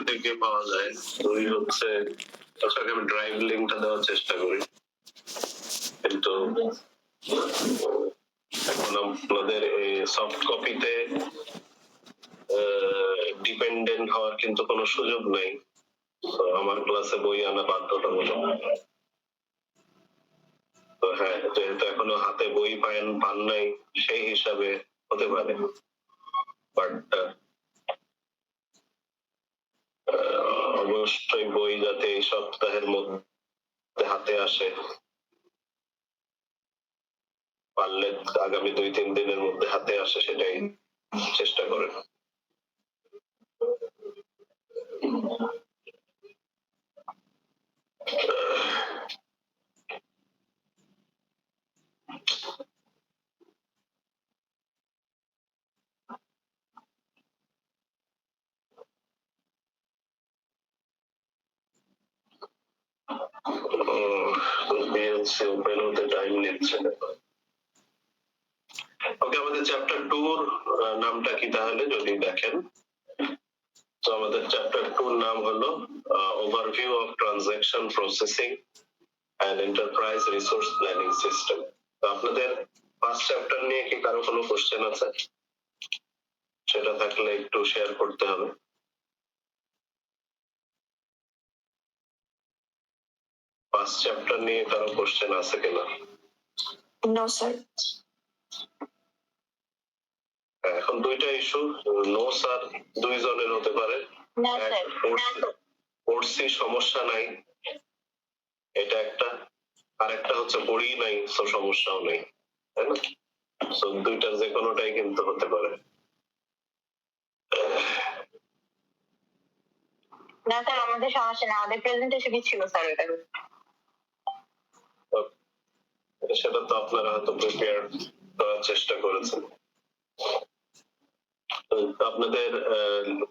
থেকে পাওয়া যায়। দুই হচ্ছে আপনাকে আমি ড্রাইভ লিঙ্কটা দেওয়ার চেষ্টা করি, কিন্তু এখন আপনাদের এই সফট কপিতে ডিপেন্ডেন্ট হওয়ার কিন্তু কোনো সুযোগ নাই। আমার ক্লাসে বই আনা বাধ্যতামূলক। তো হ্যাঁ, যেহেতু এখনো হাতে বই পান নাই, সেই হিসাবে হতে পারে, বাট অবশ্যই বই যাতে এই সপ্তাহের মধ্যে হাতে আসে, পারলে আগামী 2-3 দিনের মধ্যে হাতে আসে, সেটাই চেষ্টা করেন। বিএলসি ওপেন হতে টাইম নিচ্ছে। ওকে, আমাদের চ্যাপ্টার 2 এর নামটা কি তাহলে যদি দেখেন, তো আমাদের চ্যাপ্টার 2 এর নাম হলো overview of transaction processing and enterprise resource planning system. তো আপনাদের ফার্স্ট চ্যাপ্টার নিয়ে কি কারো কোনো কোশ্চেন আছে? সেটা থাকলে একটু শেয়ার করতে হবে। ফার্স্ট চ্যাপ্টার নিয়ে কারো কোশ্চেন আছে কিনা? No sir. এখন দুইটা ইস্যু, নো স্যার দুইজনের হতে পারে। না স্যার, পড়ছি সমস্যা নাই, এটা একটা, আর একটা হচ্ছে পড়ি নাই তো সমস্যাও নেই, তাই না? সো দুইটার যে কোনোটাই কিন্তু হতে পারে। না স্যার, আমাদের সমস্যা না, আমাদের প্রেজেন্টেশনই ছিল স্যার এটা। সেটা তো আপনারা হয়তো প্রিপেয়ার করার চেষ্টা করেছেন। আপনাদের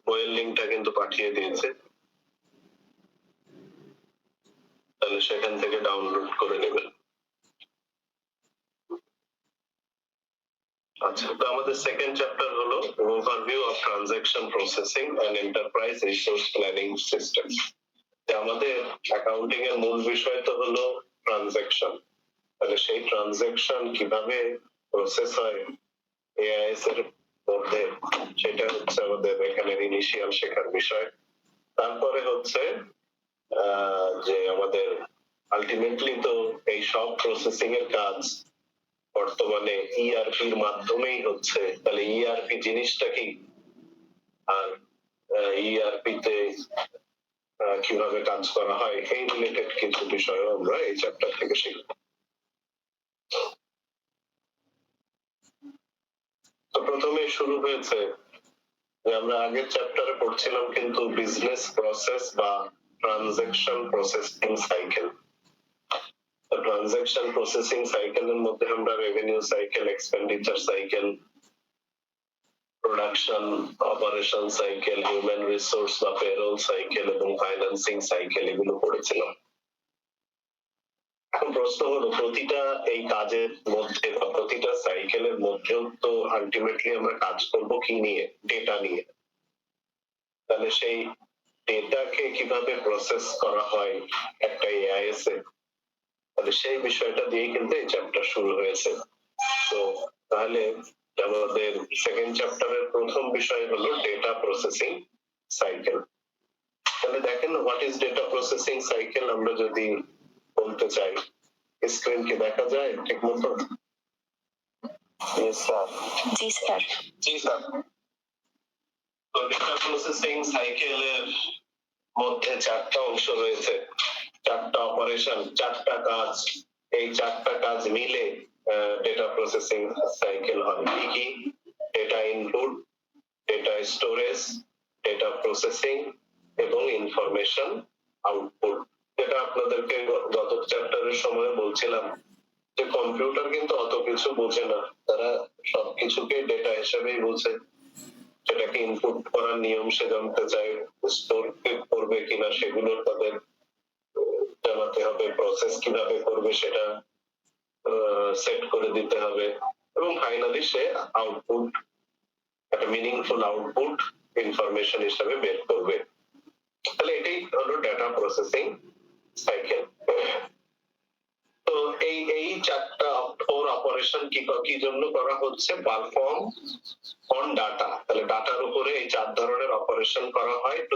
বইয়ের লিঙ্কটা কিন্তু পাঠিয়ে দিয়েছে, তাহলে সেখান থেকে ডাউনলোড করে নেবেন। আচ্ছা, তো আমাদের সেকেন্ড চ্যাপ্টার হলো overview of transaction processing and enterprise resource planning system. আমাদের অ্যাকাউন্টিং এর মূল বিষয় তো হলো ট্রানজাকশন, তাহলে সেই ট্রানজাকশন কিভাবে প্রসেস হয় এআইএস এর মধ্যে, সেটা হচ্ছে আমাদের এখানে ইনিশিয়াল শেখার বিষয়। তারপরে হচ্ছে যে আমাদের আলটিমেটলি তো এই সব প্রসেসিং এর কাজ বর্তমানে ইআরপি এর মাধ্যমেই হচ্ছে, তাহলে ইআরপি জিনিসটা কি, আর ইআরপি তে কিভাবে কাজ করা হয়, এই রিলেটেড কিছু বিষয় আমরা এই চ্যাপ্টার থেকে শিখব। তো প্রথমে শুরু হয়েছে যে আমরা আগের চ্যাপ্টারে পড়ছিলাম কিন্তু বিজনেস প্রসেস বা transaction processing cycle. Transaction processing সাইকেলের মধ্যে আমরা revenue cycle, expenditure cycle, production operation cycle, human resource বা পেরোল সাইকেল এবং ফাইন্যান্সিং সাইকেল এগুলো পড়েছিলাম। এখন প্রশ্ন হলো, প্রতিটা এই কাজের মধ্যে বা প্রতিটা সাইকেলের মধ্যেও তো আলটিমেটলি আমরা কাজ করব কি নিয়ে? ডেটা নিয়ে। তাহলে সেই ডেটাকে কিভাবে প্রসেস করা হয় একটা এআইএস এ, তাহলে সেই বিষয়টা দিয়ে কিন্তু এই চ্যাপ্টার শুরু হয়েছে। তো তাহলে আমাদের সেকেন্ড চ্যাপ্টারের প্রথম বিষয় হলো ডেটা প্রসেসিং সাইকেল। তাহলে দেখেন, what is data processing cycle আমরা যদি বলতে চাই, স্ক্রিন কি দেখা যায় ঠিক মতো? Yes sir. জি স্যার। জি স্যার। তো ডেটা প্রসেসিং সাইকেলের মধ্যে চারটা অংশ রয়েছে, চারটা অপারেশন, চারটা কাজ। এই চারটা কাজ মিলে ডেটা প্রসেসিং সাইকেল হয়। কি কি? Data input, data storage, data processing এবং ইনফরমেশন আউটপুট। যেটা আপনাদেরকে গত চ্যাপ্টারের সময় বলছিলাম যে কম্পিউটার কিন্তু অত কিছু বোঝে না, তারা সবকিছুকে ডেটা হিসেবেই বোঝে। সেটাকে ইনপুট করার নিয়ম সে জানতে চায়, স্টোর করবে কিনা সেগুলো তাদের জানাতে হবে, প্রসেস কিভাবে করবে সেটা সেট করে দিতে হবে, এবং ফাইনালি সে আউটপুট, একটা মিনিংফুল আউটপুট ইনফরমেশন হিসেবে বের করবে। Processing cycle. তো এই চারটা ফোর অপারেশন কি জন্য করা হচ্ছে? Perform on data. তাহলে ডাটার উপরে এই চার ধরনের অপারেশন করা হয় to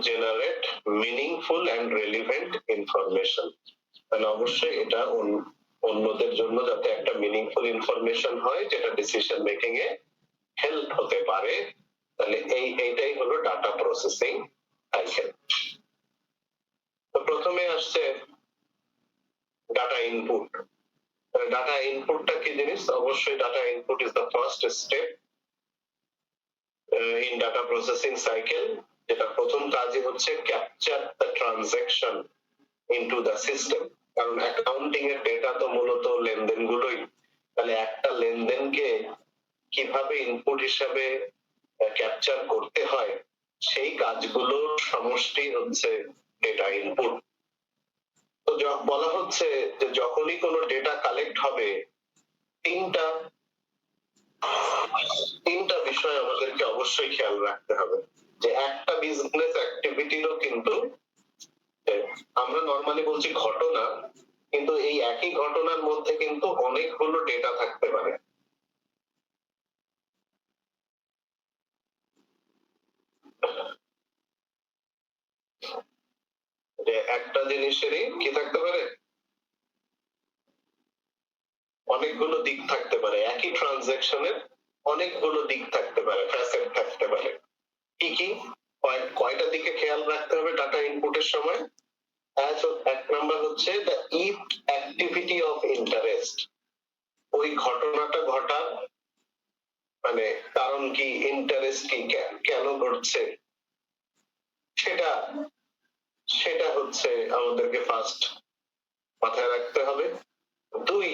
generate meaningful and relevant information. তাহলে অবশ্যই এটা অন্যদের জন্য যাতে একটা মিনিংফুল ইনফরমেশন হয় যেটা ডিসিশন মেকিং এ হেল্প হতে পারে। তাহলে এইটাই হলো ডাটা প্রসেসিং সাইকেল। তো প্রথমে আসছে ডাটা ইনপুট। ডাটা ইনপুটটা কি জিনিস? অবশ্যই data input is the first step in data processing cycle. যেটা প্রথম কাজই হচ্ছে capture the transaction into the system. কারণ অ্যাকাউন্টিং এর ডেটা তো মূলত লেনদেন গুলোই। তাহলে একটা লেনদেনকে কিভাবে ইনপুট হিসাবে ক্যাপচার করতে হয় সেই কাজগুলোর সমষ্টি হচ্ছে ডেটা ইনপুট। তো বলা হচ্ছে যে যখনই কোনো ডেটা কালেক্ট হবে তিনটা বিষয় আমাদেরকে অবশ্যই খেয়াল রাখতে হবে। যে একটা বিজনেস অ্যাক্টিভিটিরও কিন্তু আমরা নরমালি বলছি ঘটনা, কিন্তু এই একই ঘটনার মধ্যে কিন্তু অনেকগুলো ডেটা থাকতে পারে। যে একটা জিনিসেরই কি থাকতে পারে? অনেকগুলো দিক থাকতে পারে। একই ট্রানজাকশনের অনেকগুলো দিক থাকতে পারে, ফ্যাসেট থাকতে পারে। কি কি কয়টা দিকে খেয়াল রাখতে হবে ডাটা ইনপুটের সময়? এক নাম্বার হচ্ছে the if activity of interest. ওই ঘটনাটা ঘটার মানে কারণ কি, ইন্টারেস্ট কি, কেন ঘটছে, সেটা সেটা হচ্ছে আমাদেরকে ফার্স্ট মাথায় রাখতে হবে। দুই,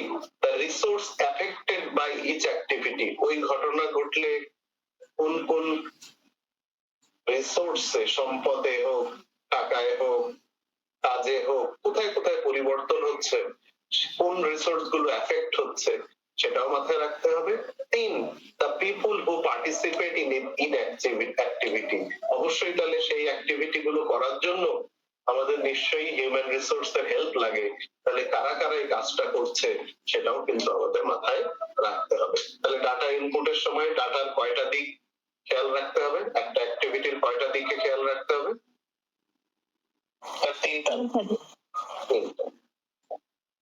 the resource affected by each activity. ওই ঘটনা ঘটলে কোন কোন রিসোর্সে, সম্পদে হোক, টাকায় হোক, কাজে হোক, কোথায় কোথায় পরিবর্তন হচ্ছে, কোন রিসোর্স গুলো এফেক্ট হচ্ছে সেটাও মাথায় রাখতে হবে। তিন, the people who participate in activity. অবশ্যই তাহলে সেই অ্যাক্টিভিটি গুলো করার জন্য আমাদের নিশ্চয়ই হিউম্যান রিসোর্স এর হেল্প লাগে। তাহলে কারা কারা এই কাজটা করছে সেটাও কিন্তু আমাদের মাথায় রাখতে হবে। তাহলে ডাটা ইনপুটের সময় ডাটার কয়টা দিক খেয়াল রাখতে হবে? একটা অ্যাক্টিভিটির কয়টা দিকে খেয়াল রাখতে হবে?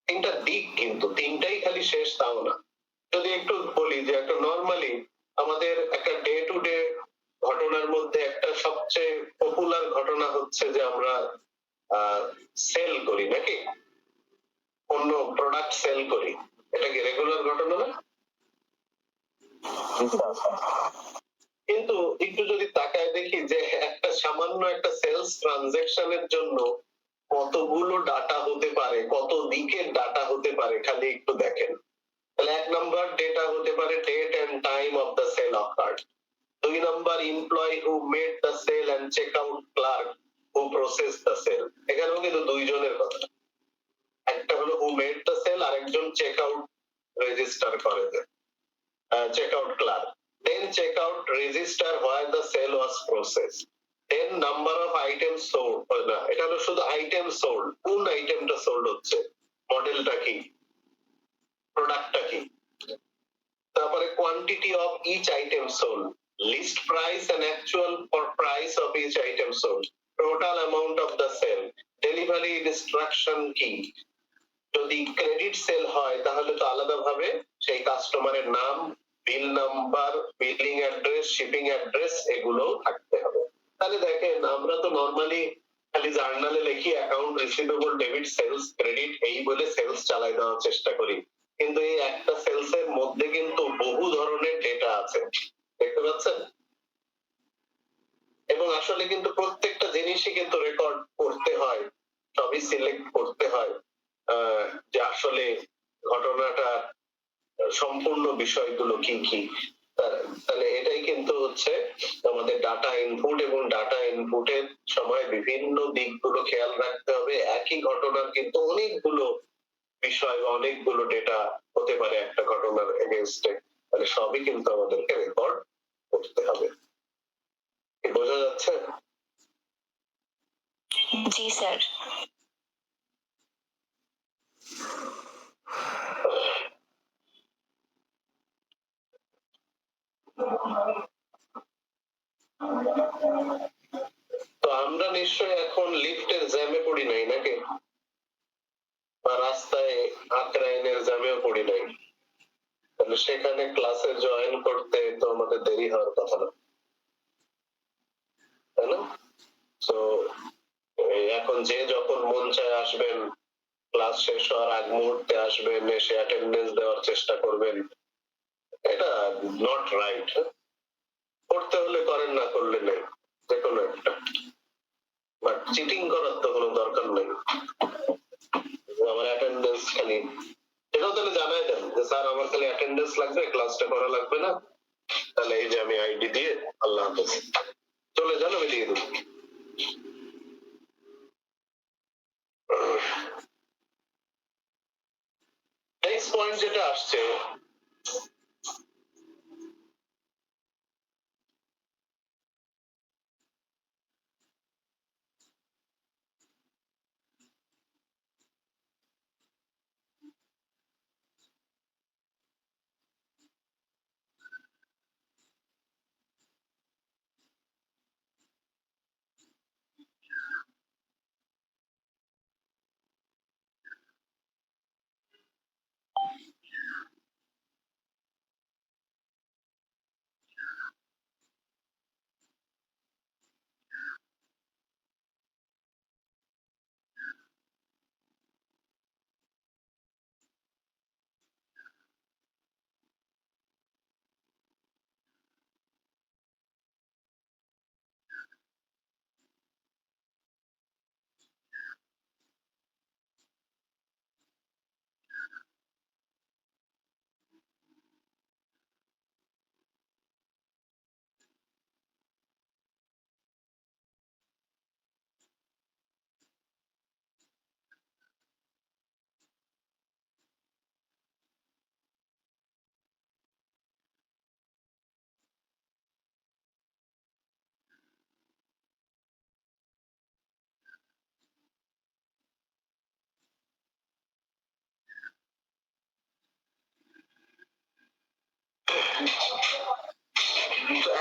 তিনটা দিক, কিন্তু তিনটাই খালি শেষ তাও না। যদি একটু বলি যে একটা নরমালি আমাদের একটা ডে টু ডে ঘটনার মধ্যে একটা সবচেয়ে পপুলার ঘটনা হচ্ছে যে আমরা সেল করি, নাকি অন্য প্রোডাক্ট সেল করি। এটা কি রেগুলার ঘটনা না? কিন্তু একটু যদি তাকায় দেখি যে একটা সামান্য একটা সেলস ট্রানজাকশনের জন্য কতগুলো ডাটা হতে পারে, কত দিকের ডাটা হতে পারে, খালি একটু দেখেন। তাহলে এক নাম্বার ডেটা হতে পারে date and time of the sale occurred. দুই number employee who made the sale and check out clerk who process the sale. এখানেও কিন্তু দুইজনের কথা। একটা হলো হু মেড দ্য সেল, আরেকজন চেক আউট রেজিস্টার করে দেয়, check out clerk. Then check out register where the sale was processed. Then number of items sold. না, এটা হলো শুধু আইটেম সোল্ড। কোন আইটেমটা সোল্ড হচ্ছে, মডেলটা কি, প্রোডাক্টটা কি। তারপরে quantity of each item sold, list price and actual price of each item sold, total amount of the sale, delivery instruction কি। যদি ক্রেডিট সেল হয় তাহলে তো আলাদাভাবে সেই কাস্টমারের নাম, bill number, billing address, shipping address এগুলো থাকতে হবে। তাহলে দেখেন আমরা তো নরমালি খালি জার্নালে লিখি account receivable, debit, sales, credit এই বলে সেলস চালাই দেওয়ার চেষ্টা করি, কিন্তু এই একটা সেলস এর মধ্যে কিন্তু বহু ধরনের ডেটা আছে, দেখতে পাচ্ছেন। এবং আসলে কিন্তু প্রত্যেকটা জিনিসই কিন্তু রেকর্ড করতে হয়, সবই সিলেক্ট করতে হয় যে আসলে ঘটনাটা সম্পূর্ণ বিষয়গুলো কি কি। তাহলে এটাই কিন্তু হচ্ছে আমাদের ডাটা ইনপুট, এবং ডাটা ইনপুটের সময় বিভিন্ন দিকগুলো খেয়াল রাখতে হবে। একই ঘটনার কিন্তু অনেকগুলো বিষয় বা অনেকগুলো ডেটা হতে পারে একটা ঘটনার এগেইনস্টে, তাহলে সবই কিন্তু আমাদেরকে রেকর্ড করতে হবে। বোঝা যাচ্ছে? জি স্যার। তো আমরা নিশ্চয়ই এখন লিফটের জ্যামে পড়ি নাই নাকি, বা রাস্তায় আক্রাইনের জ্যামেও পড়ি নাই, তাহলে সেখানে ক্লাসে জয়েন করতে তো আমাদের দেরি হওয়ার কথা না, তাই না? তো এখন যে যখন মন চায় আসবেন, ক্লাস শেষ হওয়ার আগ মুহূর্তে আসবেন, এসে অ্যাটেন্ডেন্স দেওয়ার চেষ্টা করবেন, এটা নট রাইট। করতে হলে করেন, না করলে নেই, যে কোনো একটা। বাট চিটিং করার তো কোনো দরকার নেই। আমার অ্যাটেন্ডেন্স খালি, এটাও তাহলে জানাই দেন যে স্যার আমার খালি অ্যাটেন্ডেন্স লাগবে, ক্লাসটা করা লাগবে না, তাহলে এই যে আমি আইডি দিয়ে আল্লাহ হাফেজ চলে যান, আমি দিয়ে দেবো। নেক্সট পয়েন্ট যেটা আসছে,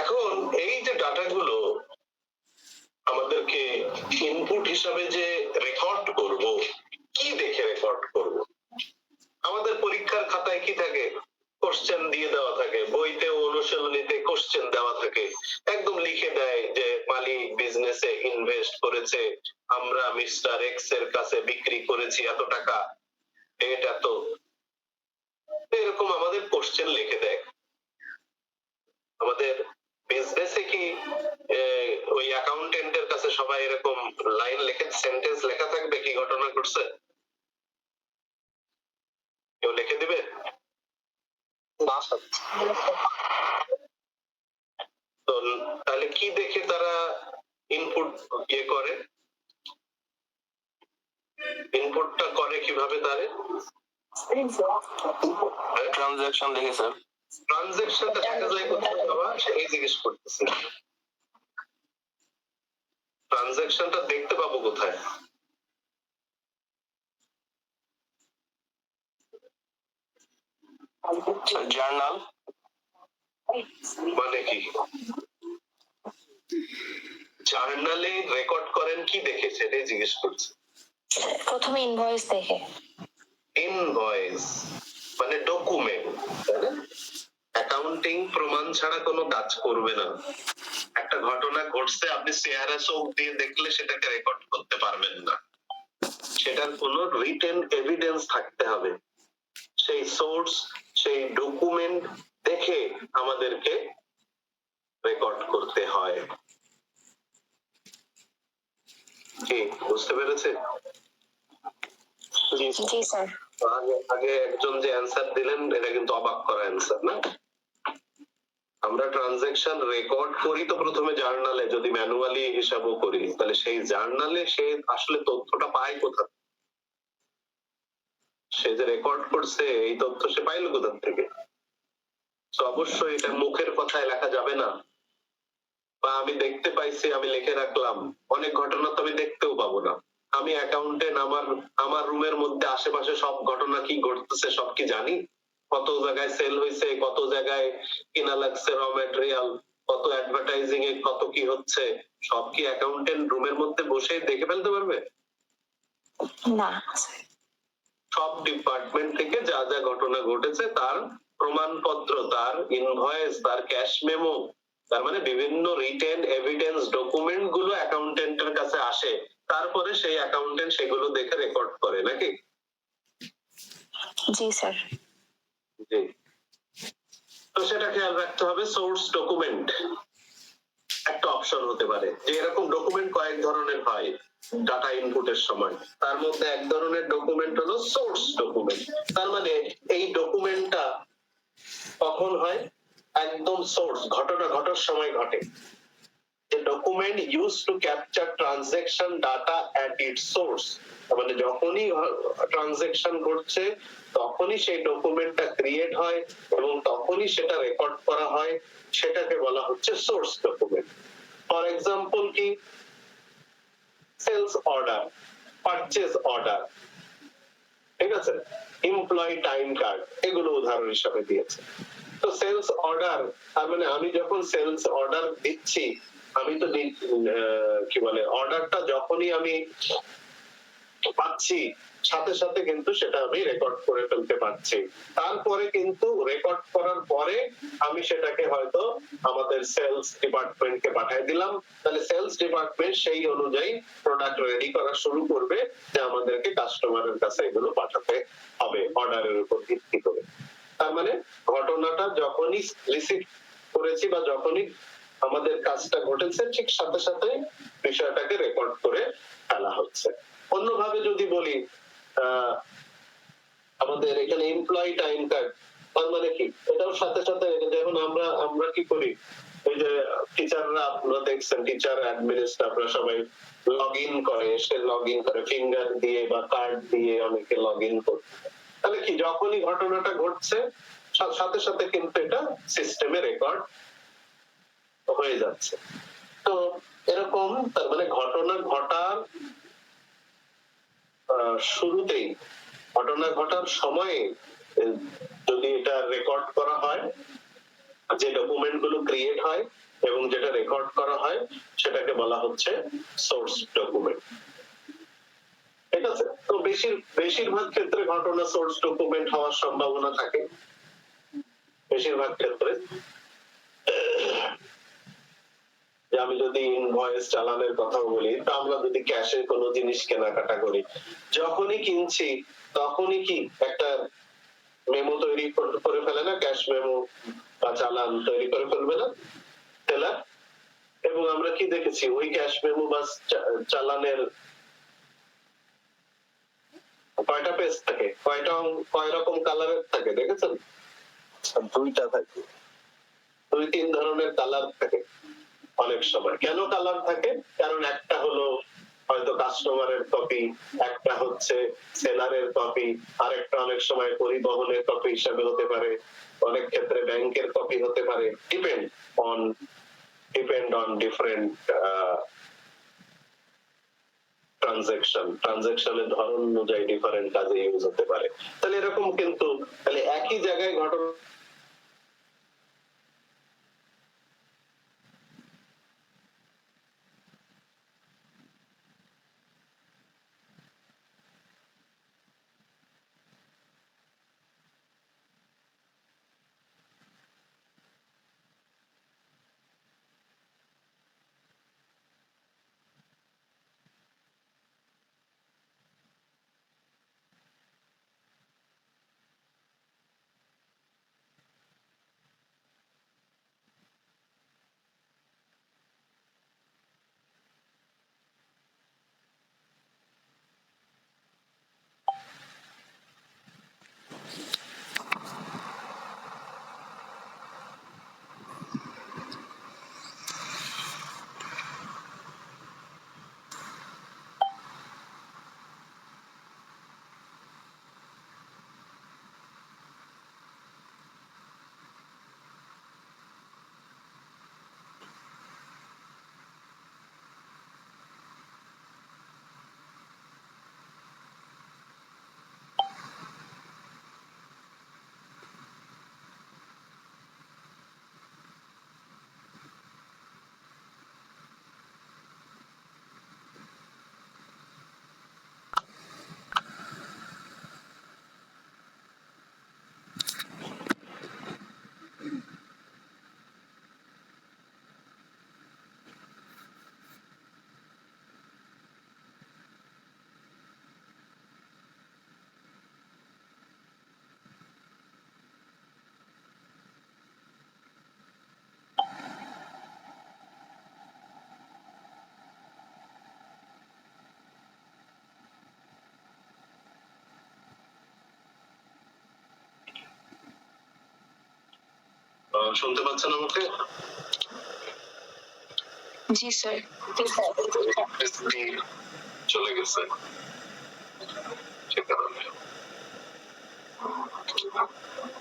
এখন এই যে ডাটাগুলো আমাদেরকে ইনপুট হিসাবে যে রেকর্ড করব, কি দেখে রেকর্ড করব? আমাদের পরীক্ষার খাতায় কি থাকে? কোশ্চেন দিয়ে দেওয়া থাকে, বইতে অনুশীলনীতে কোশ্চেন দেওয়া থাকে, একদম লিখে দেয় যে মালিক বিজনেসে ইনভেস্ট করেছে, আমরা মিস্টার এক্স এর কাছে বিক্রি করেছি এত টাকা, এটা তো এরকম আমাদের কোশ্চেন লিখে দেয়। আমাদের বিজনেসে কি ওই অ্যাকাউন্টেন্টের কাছে সবাই এরকম লাইন লিখে সেন্টেন্স লেখা থাকবে কি ঘটনা ঘটছে? কেউ লিখে দিবে না স্যার। তো তাহলে কি দেখে তারা ইনপুট ইয়ে করে, ইনপুটটা করে কিভাবে? তারে ট্রানজাকশন দেখে স্যার। ট্রানজাকশনটা দেখা যায় কোথায় বাবা, সেটাই জিজ্ঞেস করতেছি। ট্রানজাকশনটা দেখতে পাবো কোথায়? জার্নাল মানে কি? জার্নালে রেকর্ড করেন কি দেখে সেটাই জিজ্ঞেস করছি। প্রথমে ইনভয়েস দেখে। ইনভয়েস মানে ডকুমেন্ট, তাই না? অ্যাকাউন্টিং প্রমাণ ছাড়া কোনো কাজ করবে না। একটা ঘটনা ঘটছে, আপনি চেহারা চোখ দিয়ে দেখলে সেটাকে রেকর্ড করতে পারবেন না, সেটার কোনো রিটেন এভিডেন্স থাকতে হবে। সেই সোর্স, সেই ডকুমেন্ট দেখে আমাদেরকে রেকর্ড করতে হয়। কি বুঝতে পেরেছে? জি স্যার। আগে একজন যে অ্যানসার দিলেন এটা কিন্তু অবাক করা অ্যানসার না। আমরা ট্রানজাকশন রেকর্ড করি তো প্রথমে জার্নালে, যদি ম্যানুয়ালি হিসাবও করি, তাহলে সেই জার্নালে সে আসলে তথ্যটা পায় কোথা? সে যে রেকর্ড করছে এই তথ্য সে পাইলো কোথা থেকে? তো অবশ্যই এটা মুখের কথায় লেখা যাবে না, বা আমি দেখতে পাইছি, আমি লিখে রাখলাম, অনেক ঘটনা তো আমি দেখতেও পাবো না। আমি অ্যাকাউন্টেন্ট, আমার রুমের মধ্যে আশেপাশে সব ঘটনা কি ঘটতেছে সব কি জানি? কত জায়গায় সেল হইছে, কত জায়গায় কিনা লাগছে র ম্যাটেরিয়াল, কত অ্যাডভার্টাইজিং এ কত কি হচ্ছে, সব কি অ্যাকাউন্টেন্ট রুমের মধ্যে বসে দেখে ফেলতে পারবে? না। সব ডিপার্টমেন্ট থেকে যা যা ঘটনা ঘটেছে তার প্রমাণপত্র, তার ইনভয়েস, তার ক্যাশ মেমো, তার মানে বিভিন্ন রিটেন এভিডেন্স ডকুমেন্ট গুলো অ্যাকাউন্টেন্টের কাছে আসে, তারপরে সেই অ্যাকাউন্টেন্ট সেগুলো দেখে রেকর্ড করে, নাকি? জি স্যার। জি। তো সেটা খেয়াল রাখতে হবে। সোর্স ডকুমেন্ট একটা অপশন হতে পারে, যে এরকম ডকুমেন্ট কয়েক ধরনের হয় ডাটা ইনপুটের সময়। তার মধ্যে এক ধরনের ডকুমেন্ট হলো সোর্স ডকুমেন্ট। তার মানে এই ডকুমেন্টটা কখন হয়? একদম সোর্স, ঘটনা ঘটার সময় ঘটে। The document used to capture transaction data at its source. মানে যখনই ট্রানজাকশন ঘটছে তখনই সেই ডকুমেন্টটা ক্রিয়েট হয় এবং তখনই সেটা রেকর্ড করা হয়, সেটাকে বলা হচ্ছে সোর্স ডকুমেন্ট। ফর এক্সাম্পল কি? সেলস অর্ডার, পারচেজ অর্ডার, ঠিক আছে, এমপ্লয়ি টাইম কার্ড, এগুলো উদাহরণ হিসেবে দিয়েছে। তো সেলস অর্ডার, তার মানে আমি যখন সেলস অর্ডার দিচ্ছি, আমি তো কি বলে অর্ডারটা যখনই আমি পাচ্ছি সাথে সাথে কিন্তু সেটা আমি রেকর্ড করে ফেলতে পারছি। তারপরে কিন্তু রেকর্ড করার পরে আমি সেটাকে হয়তো আমাদের সেলস ডিপার্টমেন্টকে পাঠিয়ে দিলাম, তাহলে সেলস ডিপার্টমেন্ট সেই অনুযায়ী প্রোডাক্ট রেডি করা শুরু করবে যে আমাদেরকে কাস্টমারের কাছে এগুলো পাঠাতে হবে অর্ডারের উপর ভিত্তি করে। তার মানে ঘটনাটা যখনই রিসিভ করেছি বা যখনই আমাদের কাজটা ঘটেছে ঠিক সাথে সাথে বিষয়টাকে রেকর্ড করে ফেলা হচ্ছে। অন্যভাবে যদি বলি, আমাদের এখানে এমপ্লয়ি টাইম কার্ড, তার মানে কি এটাও সাথে সাথে, যেমন আমরা কি করি, এই যে টিচাররা, আপনারা দেখছেন টিচার অ্যাডমিনিস্ট্রেটররা সবাই লগ ইন করে, সে লগ ইন করে ফিঙ্গার দিয়ে বা কার্ড দিয়ে অনেকে লগ ইন করে। তাহলে কি যখনই ঘটনাটা ঘটছে সাথে সাথে কিন্তু এটা সিস্টেমে রেকর্ড হয়ে যাচ্ছে। তো এরকম তার মানে ঘটনা ঘটার শুরুতেই, ঘটনা ঘটার সময়ে যদি এটা রেকর্ড করা হয়, যে ডকুমেন্ট গুলো ক্রিয়েট হয় এবং যেটা রেকর্ড করা হয় সেটাকে বলা হচ্ছে সোর্স ডকুমেন্ট। ঠিক আছে? তো বেশিরভাগ ক্ষেত্রে ঘটনা সোর্স ডকুমেন্ট হওয়ার সম্ভাবনা থাকে, বেশিরভাগ ক্ষেত্রে। আমি যদি ইনভয়েস চালানের কথা বলি, তা আমরা যদি ক্যাশে কোনো জিনিস কেনাকাটা করি, যখনই কিনছি তখনই কি একটা মেমো তৈরি করে ফেলে না, ক্যাশ মেমো বা চালান তৈরি করে ফেলবে না সেলার? এবং আমরা কি দেখেছি, ওই ক্যাশ মেমো বা চালানের কয়টা পেজ থাকে, কয় রকম কালারের থাকে দেখেছেন? দুইটা থাকে, দুই তিন ধরনের কালার থাকে অনেক সময়। কেন কালার থাকে? কারণ একটা হলো হয়তো কাস্টমারের কপি, একটা হচ্ছে সেলারের কপি, আরেকটা অনেক সময় পরিবহনের কপি হিসাবে হতে পারে, অনেক ক্ষেত্রে ব্যাংকের কপি হতে পারে, ডিপেন্ড অন ডিফারেন্ট ট্রানজাকশনের ধরন অনুযায়ী ডিফারেন্ট কাজে ইউজ হতে পারে। তাহলে এরকম কিন্তু, তাহলে একই জায়গায় ঘটনা শুনতে পাচ্ছেন আমাকে? জি স্যার। চলে গেছে সে কারণে।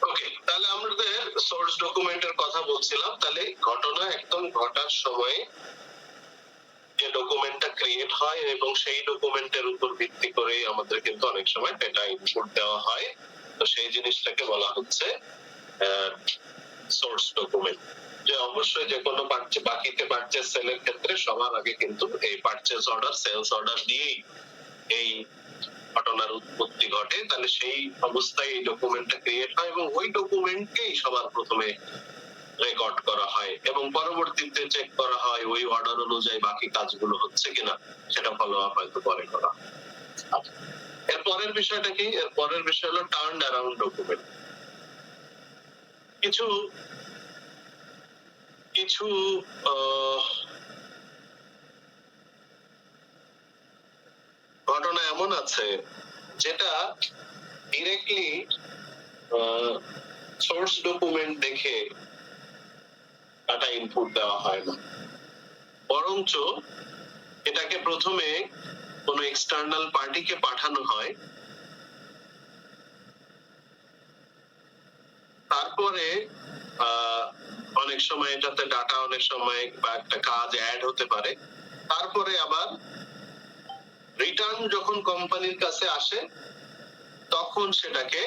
ওকে, তাহলে আমাদের সোর্স ডকুমেন্টের কথা বলছিলাম। তাহলে ঘটনা একদম ঘটার সময় যে ডকুমেন্টটা ক্রিয়েট হয় এবং সেই ডকুমেন্টের উপর ভিত্তি করে আমাদের কিন্তু অনেক সময় ডেটা ইনপুট দেওয়া হয়। তো সেই জিনিসটাকে বলা হচ্ছে সোর্স ডকুমেন্ট। যে অবশ্যই যে কোনো বাকিতে পারচেজ সেলের ক্ষেত্রে সবার আগে কিন্তু এই পারচেজ অর্ডার, সেলস অর্ডার দিয়েই এই ঘটনার উৎপত্তি ঘটে। তাহলে সেই অবস্থায় এই ডকুমেন্টটা ক্রিয়েট হয় এবং ওই ডকুমেন্টকেই সবার প্রথমে রেকর্ড করা হয় এবং পরবর্তীতে চেক করা হয় ওই অর্ডার অনুযায়ী বাকি কাজগুলো হচ্ছে কিনা, সেটা ফলো আপ হয়তো পরে করা। এর পরের বিষয়টা কি? এর পরের বিষয় হলো টার্ন অ্যারাউন্ড ডকুমেন্ট। কিছু কিছু ঘটনা এমন আছে যেটা ডিরেক্টলি সোর্স ডকুমেন্ট দেখে ডাটা ইনপুট দেওয়া হয় না, বরঞ্চ এটাকে প্রথমে কোনো এক্সটার্নাল পার্টিকে পাঠানো হয়, তারপরে অনেক সময় এটাতে ডাটা, অনেক সময় বা একটা কাজ অ্যাড হতে পারে, তারপরে আবার রিটার্ন যখন কোম্পানির কাছে আসে তখন সেটাকে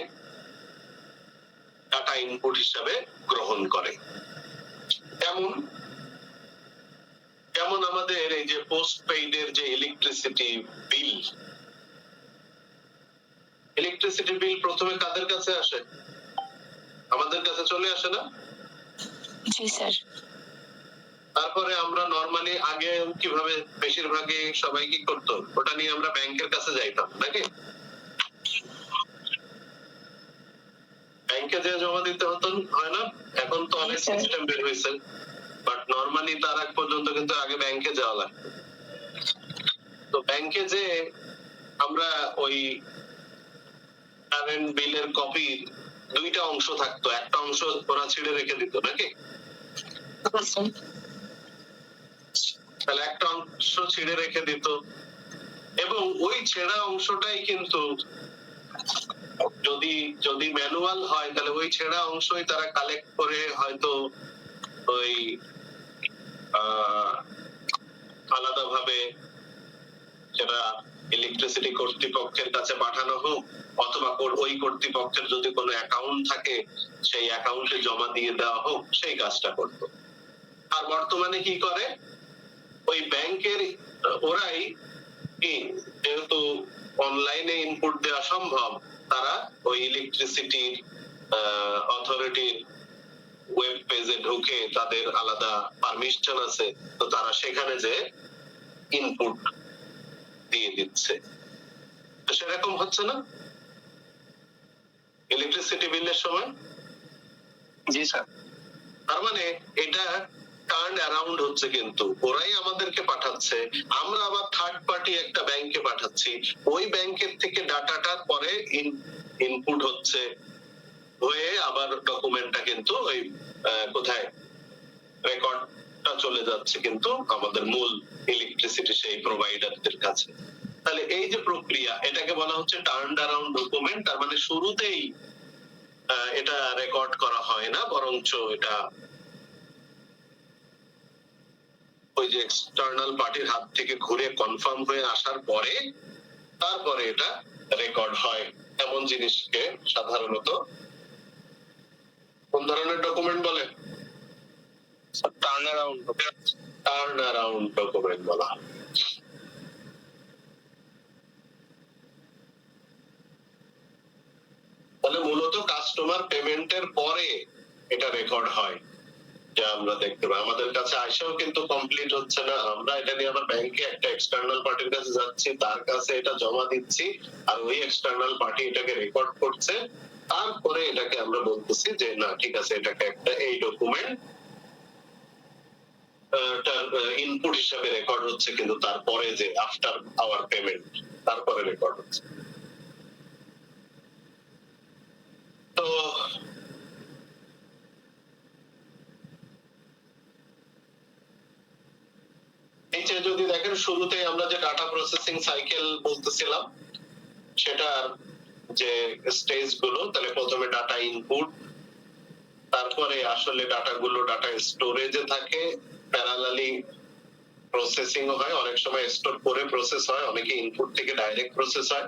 ডাটা ইনপুট হিসাবে গ্রহণ করে। যেমন আমাদের এই যে পোস্ট পেইডের যে ইলেকট্রিসিটি বিল প্রথমে কাদের কাছে আসে? আমাদের কাছে চলে আসে না? জি স্যার। তারপরে আমরা নরমালি আগে কিভাবে বেশিরভাগই সবাই কি করতো, ওটা নিয়ে আমরা ব্যাংকের কাছে যাইতাম নাকি? ব্যাংকে যে জমা দিতে হতো, হয় না? এখন তো অনেক সিস্টেম বের হয়েছে, বাট নরমালি তার আগ পর্যন্ত কিন্তু আগে ব্যাংকে যাওয়া লাগতো। তো ব্যাংকে যে আমরা ওই কারেন্ট বিলের কপির দুইটা অংশ থাকতো, একটা অংশ ওরা ছিঁড়ে রেখে দিত নাকি? তাহলে একটা অংশ ছিঁড়ে রেখে দিত এবং ওই ছেঁড়া অংশটাই কিন্তু যদি ম্যানুয়াল হয় তাহলে ওই ছেঁড়া অংশই তারা কালেক্ট করে হয়তো ওই আলাদাভাবে সেটা ইলেকট্রিসিটি কর্তৃপক্ষের কাছে পাঠানো হোক, অথবা ওই কর্তৃপক্ষের যদি কোনো অ্যাকাউন্ট থাকে সেই অ্যাকাউন্টে জমা দিয়ে দেওয়া হোক, সেই কাজটা করতো। আর বর্তমানে কি করে, ওই ব্যাংকের ওরাই কি, যেহেতু অনলাইনে ইনপুট দেওয়া সম্ভব, তারা ওই ইলেকট্রিসিটি অথরিটির ওয়েব পেজে ঢুকে, তাদের আলাদা পারমিশন আছে, তো তারা সেখানে যে ইনপুট দিয়ে দিচ্ছে। তো সেরকম হচ্ছে না ইলেকট্রিসিটি বিলের সময়? জি স্যার। তার মানে এটা টার্ন অ্যারাউন্ড হচ্ছে, কিন্তু ওরাই আমাদেরকে পাঠাচ্ছে, আমরা আবার থার্ড পার্টি একটা ব্যাংকে পাঠাচ্ছি, ওই ব্যাংকের থেকে ডাটাটা পরে ইনপুট হচ্ছে হয়ে আবার ডকুমেন্টটা কিন্তু ওই কোথায় রেকর্ডটা চলে যাচ্ছে কিন্তু আমাদের মূল ইলেকট্রিসিটি সেই প্রোভাইডারদের কাছে। তাহলে এই যে প্রক্রিয়া, এটাকে বলা হচ্ছে টার্ন অ্যারাউন্ড ডকুমেন্ট। তার মানে শুরুতেই এটা রেকর্ড করা হয় না, বরঞ্চ এটা ওই যে এক্সটার্নাল পার্টির হাত থেকে ঘুরে কনফার্ম হয়ে আসার পরে তারপরে এটা রেকর্ড হয়। এমন জিনিসকে সাধারণত কোন ধরনের ডকুমেন্ট বলে? টার্ন অ্যারাউন্ড ডকুমেন্ট বলা হয়। তাহলে মূলত কাস্টমার পেমেন্টের পরে এটা রেকর্ড হয়, যা আমরা দেখতে পাই। আমাদের কাছে আইসাও কিন্তু কমপ্লিট হচ্ছে না, আমরা এটা নিয়ে আবার ব্যাংকে একটা এক্সটার্নাল পার্টির কাছে যাচ্ছি, তার কাছে এটা জমা দিচ্ছি, আর ওই এক্সটার্নাল পার্টি এটাকে রেকর্ড করছে, তারপরে এটাকে আমরা বলতেছি যে না ঠিক আছে, এটাকে একটা এই ডকুমেন্ট ইনপুট হিসাবে রেকর্ড হচ্ছে, কিন্তু তারপরে যে আফটার আওয়ার পেমেন্ট তারপরে রেকর্ড হচ্ছে। তো নিচে যদি দেখেন শুরুতে আমরা যে ডাটা প্রসেসিং সাইকেল বলতেছিলাম সেটার যে স্টেজ গুলো, তাহলে প্রথমে ডাটা ইনপুট, তারপরে আসলে ডাটাগুলো ডাটা স্টোরেজে থাকে, প্যারালালি প্রসেসিং হয়, অনেক সময় স্টোর করে প্রসেস হয়, অনেকে ইনপুট থেকে ডাইরেক্ট প্রসেস হয়,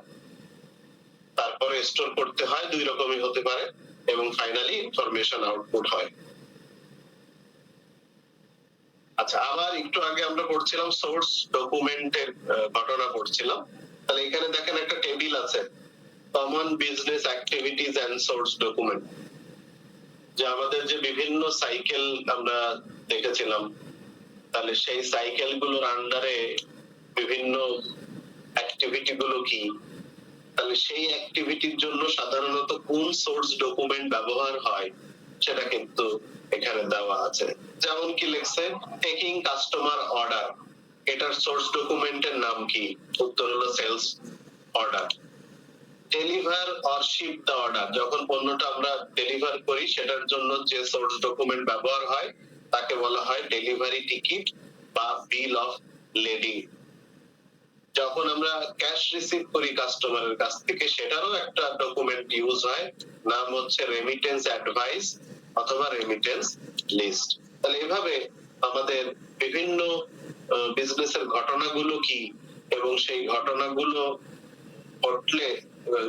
তারপরে স্টোর করতে হয়, দুই রকমই হতে পারে, এবং ফাইনালি ইনফরমেশন আউটপুট হয়। আচ্ছা, আবার একটু আগে আমরা পড়ছিলাম সোর্স ডকুমেন্টের ঘটনা পড়ছিলাম, তাহলে এখানে দেখেন একটা টেবিল আছে, common business activities and source document, যে আমাদের যে বিভিন্ন সাইকেল আমরা দেখেছিলাম, তাহলে সেই সাইকেল গুলোর আন্ডারে বিভিন্ন অ্যাক্টিভিটি গুলো কি, তাহলে সেই অ্যাক্টিভিটির জন্য সাধারণত কোন সোর্স ডকুমেন্ট ব্যবহার হয় সেটা কিন্তু এখানে দেওয়া আছে। যেমন কি লিখছে, টেকিং কাস্টমার অর্ডার, এটার সোর্স ডকুমেন্টের নাম কি? উত্তর হলো sales order. Deliver or ship the order, যখন পণ্যটা আমরা ডেলিভার করি সেটার জন্য যে সোর্স ডকুমেন্ট ব্যবহার হয় তাকে বলা হয় ডেলিভারি টিকিট বা বিল অফ লেডিং। যখন আমরা ক্যাশ রিসিভ করি কাস্টমারের কাছ থেকে সেটারও একটা ডকুমেন্ট ইউজ হয়, নাম হচ্ছে রেমিটেন্স অ্যাডভাইস অথবা রেমিটেন্স লিস্ট। তাহলে এভাবে আমাদের বিভিন্ন বিজনেসের ঘটনাগুলো কি এবং সেই ঘটনাগুলো ঘটলে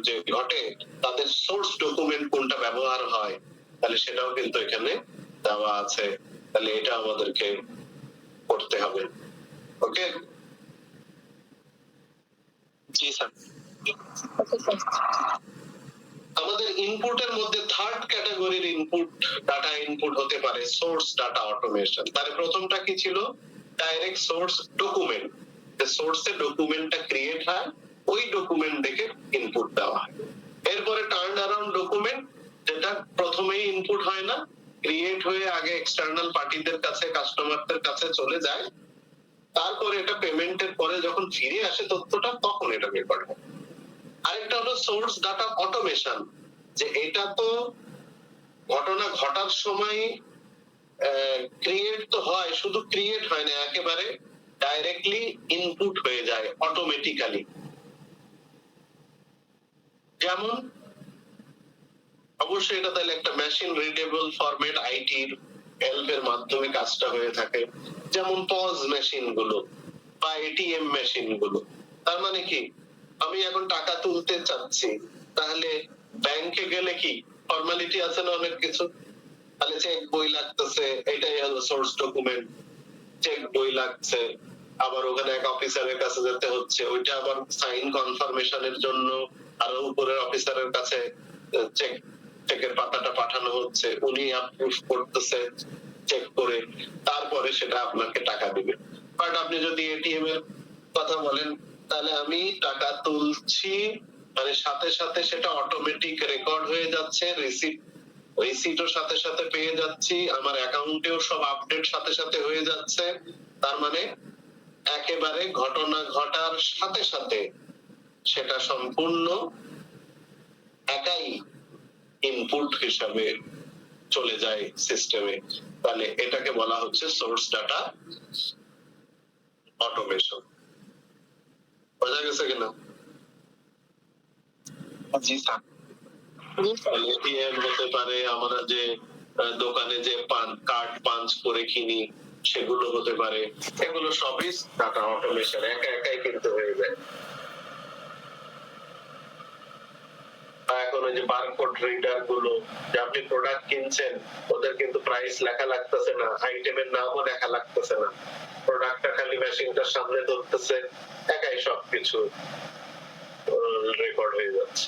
যে ঘটে তাদের সোর্স ডকুমেন্ট কোনটা ব্যবহার হয়, তাহলে সেটাও কিন্তু এখানে দেওয়া আছে, তাহলে এটা আমাদেরকে করতে হবে। ওকে, জি স্যার। আমাদের ইনপুটের মধ্যে থার্ড ক্যাটাগরির ইনপুট ডাটা ইনপুট হতে পারে সোর্স ডাটা অটোমেশন। তার প্রথমটা কি ছিল? ডাইরেক্ট সোর্স ডকুমেন্ট, যে সোর্সে ডকুমেন্টটা ক্রিয়েট হয়, ওই ডকুমেন্ট দেখে ইনপুট দেওয়া হয়। এরপরে টার্ন অ্যারাউন্ড ডকুমেন্ট, যেটা প্রথমেই ইনপুট হয় না, ক্রিয়েট হয়ে আগে এক্সটার্নাল পার্টিদের কাছে কাস্টমারদের কাছে চলে যায়, তারপরে এটা পেমেন্টের পরে যখন ফিরে আসে তথ্যটা তখন এটা রেকর্ড হয়। আরেকটা হলো সোর্স ডাটা অটোমেশন, যে এটা তো ঘটনা ঘটার সময় ক্রিয়েট তো হয়, শুধু ক্রিয়েট হয় না, একেবারে ডাইরেক্টলি ইনপুট হয়ে যায় অটোমেটিক্যালি। যেমন অবশ্যই এটা তাহলে একটা মেশিন রিডেবল ফরম্যাট আইটির হেল্প এর মাধ্যমে কাজটা হয়ে থাকে, যেমন পজ মেশিন গুলো বা এটিএম মেশিন গুলো। তার মানে কি, আমি এখন টাকা তুলতে চাচ্ছি, তাহলে ব্যাংকে গেলে কি ফর্মালিটি আছে না অনেক কিছু, তাহলে চেক বই লাগতেছে, এটাই হলো সোর্স ডকুমেন্ট, চেক বই লাগছে, আবার ওখানে এক অফিসারের কাছে যেতে হচ্ছে, ওইটা আবার সাইন কনফার্মেশনের জন্য আরো উপরের অফিসারের কাছে চেক চেকের পাতাটা পাঠানো হচ্ছে, উনি অ্যাপ্রুভ করতেছে চেক করে, তারপরে সেটা আপনাকে টাকা দিবে। বাট আপনি যদি এটিএম এর কথা বলেন, তাহলে আমি টাকা তুলছি, মানে সাথে সাথে সেটা অটোমেটিক রেকর্ড হয়ে যাচ্ছে, রিসিটও সাথে সাথে পেয়ে যাচ্ছি, আমার অ্যাকাউন্টেও সব আপডেট সাথে সাথে হয়ে যাচ্ছে। তার মানে একেবারে ঘটনা ঘটার সাথে সাথে সেটা সম্পূর্ণ একাই ইনপুট হিসাবে চলে যায় সিস্টেমে, তাহলে এটাকে বলা হচ্ছে সোর্স ডাটা অটোমেশন। বোঝা গেছে কিনা? জি স্যার। এটিএম হতে পারে, আমরা যে দোকানে যে কার্ড পাঞ্চ করে কিনি সেগুলো হতে পারে, এগুলো সবই ডাটা অটোমেশন, একা একাই কিন্তু হয়ে যায়। এখন ওই যে বারকোড রিডার গুলো, যে আপনি প্রোডাক্ট কিনছেন, ওদের কিন্তু প্রাইস লেখা লাগতেছে না, আইটেমের নামও লেখা লাগতেছে না, প্রোডাক্টটা খালি মেশিনটার সামনে ধরতেছে, একাই সবকিছু রেকর্ড হয়ে যাচ্ছে।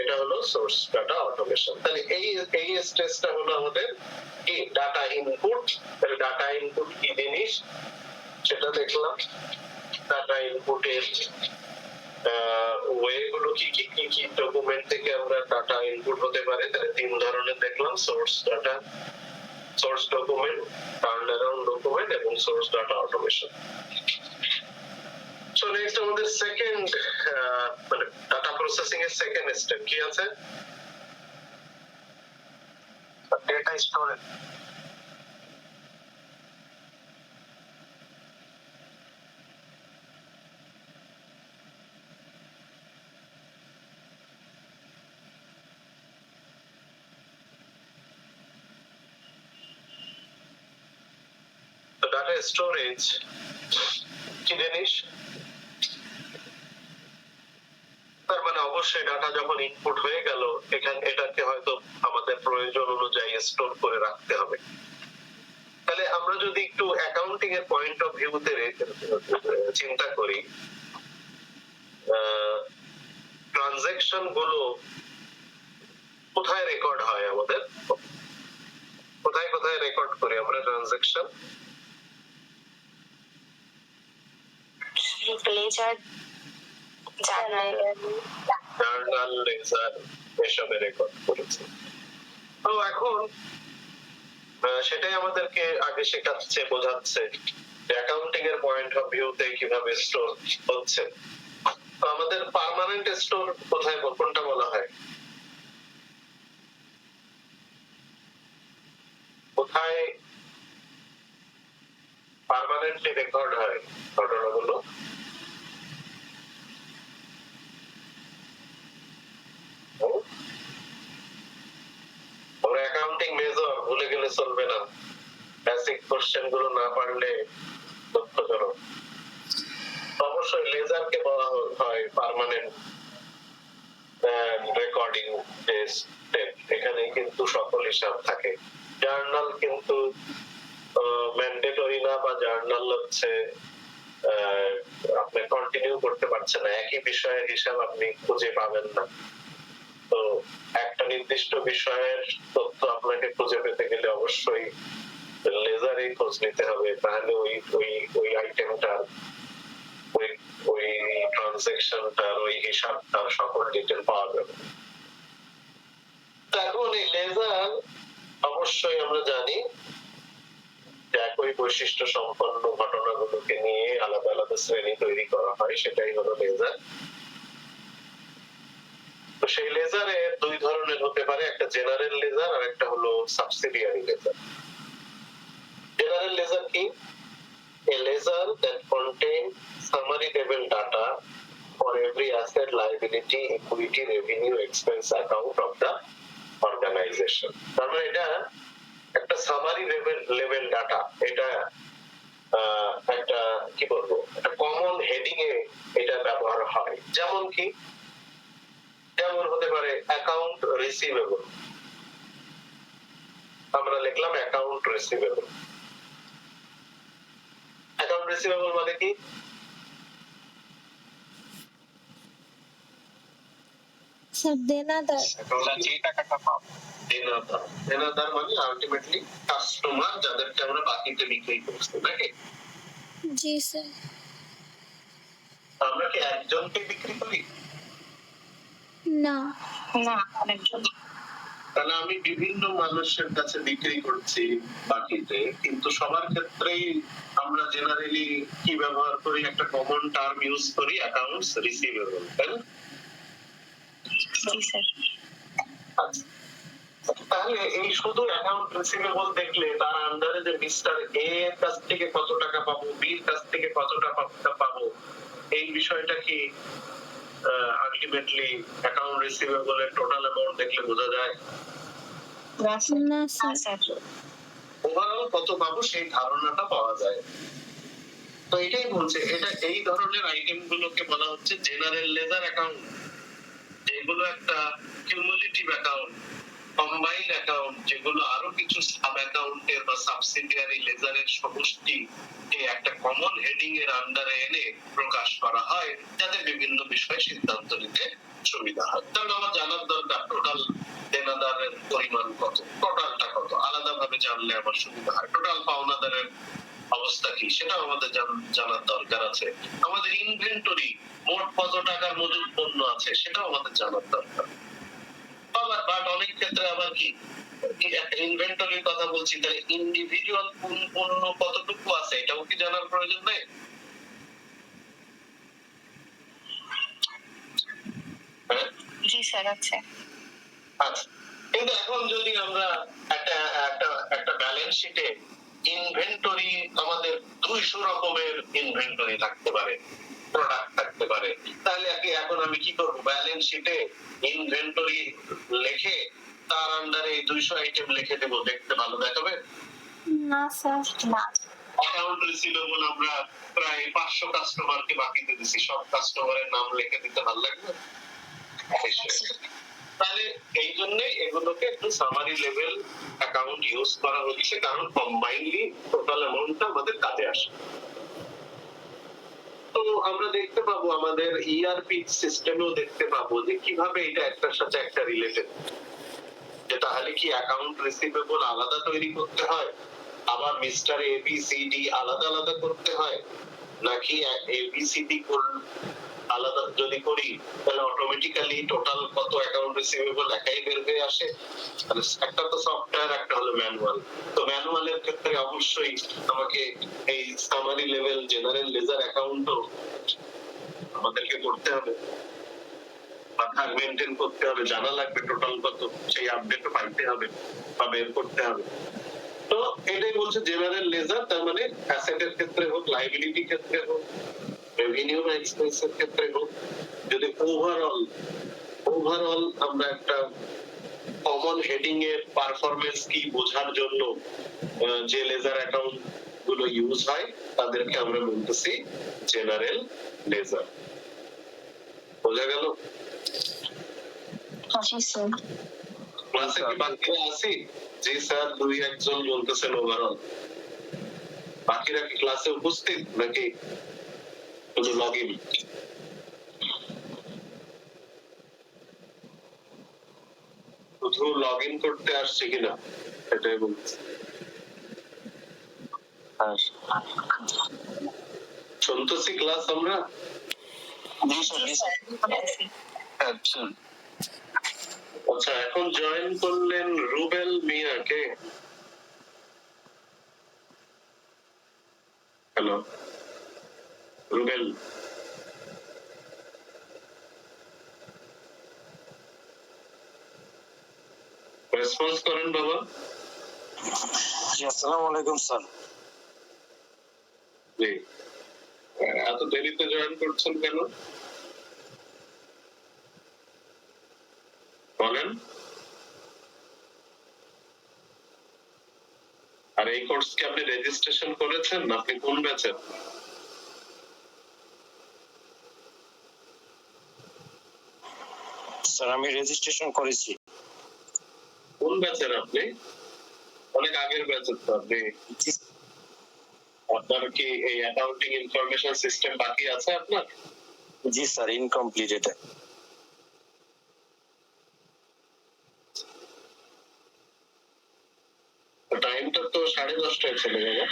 এটা হলো সোর্স ডাটা অটোমেশন। তাহলে এই স্টেজটা হলো আমাদের কি ডাটা ইনপুট। তাহলে ডাটা ইনপুট কি জিনিস সেটা দেখলাম। ডাটা ইনপুটের ওয়ে গুলো কি কি কি কি ডকুমেন্ট থেকে আমরা ডাটা ইনপুট হতে পারে, তাহলে তিন ধরনের দেখলাম: source data, source document, turn around document এবং source data automation. So next আমাদের সেকেন্ড মানে ডাটা প্রসেসিং এর সেকেন্ড স্টেপ কি আছে? Data storage. স্টোরেজ কি জিনিস? তার মানে অবশ্যই ডাটা যখন ইনপুট হয়ে গেল এটাকে হয়তো আমাদের প্রয়োজন অনুযায়ী স্টোর করে রাখতে হবে। তাহলে আমরা যদি একটু অ্যাকাউন্টিং এর পয়েন্ট অফ ভিউতে চিন্তা করি, ট্রানজাকশন গুলো কোথায় রেকর্ড হয় আমাদের? কোথায় কোথায় রেকর্ড করি আমরা ট্রানজাকশন? লেজার, জার্নাল, লেজার এসবে রেকর্ড করেছি। তো এখন সেটাই আমাদেরকে আগে শেখাচ্ছে, বোঝাচ্ছে অ্যাকাউন্টিং এর পয়েন্ট অফ ভিউতে কিভাবে স্টোর হচ্ছে। তো আমাদের পার্মানেন্ট স্টোর কোথায়, কোনটা বলা হয়? কোথায় পার্মানেন্টলি রেকর্ড হয় ঘটনাগুলো? আমরা অ্যাকাউন্টিং মেজর ভুলে গেলে চলবে না, বেসিক কোশ্চেন গুলো না পারলে দুঃখজনক। অবশ্যই লেজারকে বলা হয় পার্মানেন্ট রেকর্ডিং স্টেপ, এখানে কিন্তু সকল হিসাব থাকে। জার্নাল কিন্তু ম্যান্ডেটরি না, বা জার্নাল হচ্ছে আপনি কন্টিনিউ করতে পারছেন না, একই বিষয়ের হিসাব আপনি খুঁজে পাবেন না। তো একটা নির্দিষ্ট বিষয়ের তথ্য আপনাকে খুঁজে পেতে গেলে অবশ্যই লেজারে খোঁজ নিতে হবে, তাহলে ওই আইটেমটার, ওই ট্রানজাকশনটার, ওই হিসাবটার সকল ডিটেল পাওয়া যাবে। এখন এই লেজার অবশ্যই আমরা জানি একই বৈশিষ্ট্য সম্পন্ন ঘটনাগুলোকে নিয়ে আলাদা আলাদা শ্রেণী তৈরি করা হয়, সেটাই হলো লেজার। তো সেই লেজারে দুই ধরনের হতে পারে, একটা জেনারেল লেজার আর একটা হলো সাবসিডিয়ারি লেজার। জেনারেল লেজার কি? A ledger that contains summary level data for every asset, liability, equity, revenue, expense account of the organization. তার মানে এটা একটা সামারি লেভেল ডাটা, এটা একটা কি বলবো, একটা কমন হেডিং এ এটা ব্যবহার হয়। যেমন কি, যেমন হতে পারে অ্যাকাউন্ট রিসিভেবল, আমরা লিখলাম অ্যাকাউন্ট রিসিভেবল। অ্যাকাউন্ট রিসিভেবল মানে কি? স্যার দেনাদার। যে টাকাটা পাবো। দেনাদার মানে আলটিমেটলি কাস্টমার, যাদেরকে আমরা বাকিতে বিক্রি করছি, নাকি? জি স্যার। আমরা কি একজনকে বিক্রি করি? না। না, অনেকজন। তাহলে আমি বিভিন্ন মানুষের কাছে বিক্রি করছি বাকিতে, কিন্তু সবার ক্ষেত্রেই আমরা জেনারেলি কি ব্যবহার করি, একটা কমন টার্ম ইউজ করি, অ্যাকাউন্টস রিসিভেবল, তাই না? জি স্যার। আচ্ছা, তাহলে এই শুধু অ্যাকাউন্ট রিসিভেবল দেখলে তার আন্ডারে যে মিস্টার এ এর কাছ থেকে কত টাকা পাবো, বি এর কাছ থেকে কত টাকা পাবো, এই বিষয়টা কি আলটিমেটলি অ্যাকাউন্ট রিসিভেবল এর টোটাল অ্যামাউন্ট দেখলে বোঝা যায়? না স্যার। ওভারঅল কত পাবো সেই ধারণাটা পাওয়া যায়। তো এটাই বলছে, এটা এই ধরনের আইটেম গুলোকে বলা হচ্ছে জেনারেল লেজার অ্যাকাউন্ট, যেগুলো একটা কিউমুলেটিভ অ্যাকাউন্ট, কম্বাইন্ড অ্যাকাউন্ট, যেগুলো আরো কিছু সাব অ্যাকাউন্টের বা সাবসিডিয়ারি লেজারের সমষ্টি একটা কমন হেডিং এর আন্ডারে এনে প্রকাশ করা হয়, যাতে বিভিন্ন বিষয়ে সিদ্ধান্ত নিতে সুবিধা হয়। তাহলে আমার জানার দরকার টোটাল দেনাদারের পরিমাণ কত, টোটালটা কত, আলাদাভাবে জানলে আমার সুবিধা হয়। টোটাল পাওনাদারের অবস্থা কি সেটাও আমাদের জানার দরকার আছে। আমাদের ইনভেন্টরি, মোট কত টাকার মজুদ পণ্য আছে সেটাও আমাদের জানার দরকার। বাট অনেক ক্ষেত্রে আবার কি, ইনভেন্টরির কথা বলছি, তাহলে ইন্ডিভিজুয়াল কোন পণ্য কতটুকু আছে এটাও কি জানার প্রয়োজন নেই? জি স্যার আছে। আচ্ছা, কিন্তু এখন যদি আমরা একটা ব্যালেন্স শিটে ইনভেন্টরি, আমাদের 200 রকমের ইনভেন্টরি থাকতে পারে, প্রোডাক্ট থাকতে পারে, তাহলে এখন আমি কি করব, ব্যালেন্স শিটে ইনভেন্টরি লিখে তার আন্ডারে 200 আইটেম লিখে দেব, দেখতে ভালো দেখাবে? না স্যার। না। অ্যাকাউন্ট রিসিভেবল আমরা প্রায় 500 কাস্টমারকে বাকিতে দিছি, সব কাস্টমারের নাম লিখে দিতে ভালো লাগবে। তাহলে এই জন্য এগুলোকে একটু সামারি লেভেল অ্যাকাউন্ট ইউজ করা হচ্ছে, কারণ কম্বাইনলি টোটাল অ্যামাউন্টটা আমাদের কাজে আসে। তো আমরা দেখতে পাবো আমাদের ইআরপি সিস্টেমেও দেখতে পাবো যে কিভাবে এটা একটার সাথে একটা রিলেটেড, যে তাহলে কি অ্যাকাউন্ট রিসিভেবল আলাদা তৈরি করতে হয়, আবার মিস্টার এবিসিডি আলাদা আলাদা করতে হয়, নাকি এবিসিডি আলাদা যদি করি তাহলে অটোমেটিক্যালি টোটাল কত অ্যাকাউন্ট রিসিভেবল একাই বের হয়ে আসে। তাহলে একটা তো সফটওয়্যার, একটা হলো ম্যানুয়াল। তো ম্যানুয়ালের ক্ষেত্রে অবশ্যই আমাকে এই সামারি লেভেল জেনারেল লেজার অ্যাকাউন্টও আমাদেরকে করতে হবে বা মেনটেন করতে হবে, জানা লাগবে টোটাল কত, সেই আপডেটও পাইতে হবে বা বের করতে হবে। তো এটাই বলছে জেনারেল লেজার, তার মানে অ্যাসেটের ক্ষেত্রে হোক, লাইবিলিটি ক্ষেত্রে হোক, রেভিনিউ বা এক্সপেন্সের ক্ষেত্রে হোক, যদি ওভারঅল আমরা একটা কমন হেডিং এর পারফরম্যান্স কি বোঝার জন্য যে লেজার অ্যাকাউন্ট গুলো ইউজ হয় তাদেরকে আমরা বলতেছি জেনারেল লেজার। বোঝা গেল? ক্লাসে কি বাকিরা আছি? জি স্যার, 2-1 জন বলতেছেন ওভারঅল। বাকিরা কি ক্লাসে উপস্থিত নাকি শুধু লগ ইন? শুধু লগ ইন করতে আসছে কিনা এটাই বলছি। শুনতেছি ক্লাস আমরা। আচ্ছা, এখন জয়েন করলেন রুবেল মিয়া কে? হ্যালো রুবেল, রেসপন্স করেন বাবা। আসসালামু আলাইকুম স্যার। জি, এত দেরিতে জয়েন করছেন কেন বলেন? আর এই কোর্স কি আপনি রেজিস্ট্রেশন করেছেন? আপনি কোন ব্যাচের? স্যার আমি রেজিস্ট্রেশন করেছি। কোন ব্যাচের আপনি? অনেক আগের ব্যাচের তো আপনি। আপনার কি এই অ্যাকাউন্টিং ইনফরমেশন সিস্টেম বাকি আছে আপনার? জি স্যার, ইনকমপ্লিট এটা। টাইমটা তো 10:30টায় চলে যাবে,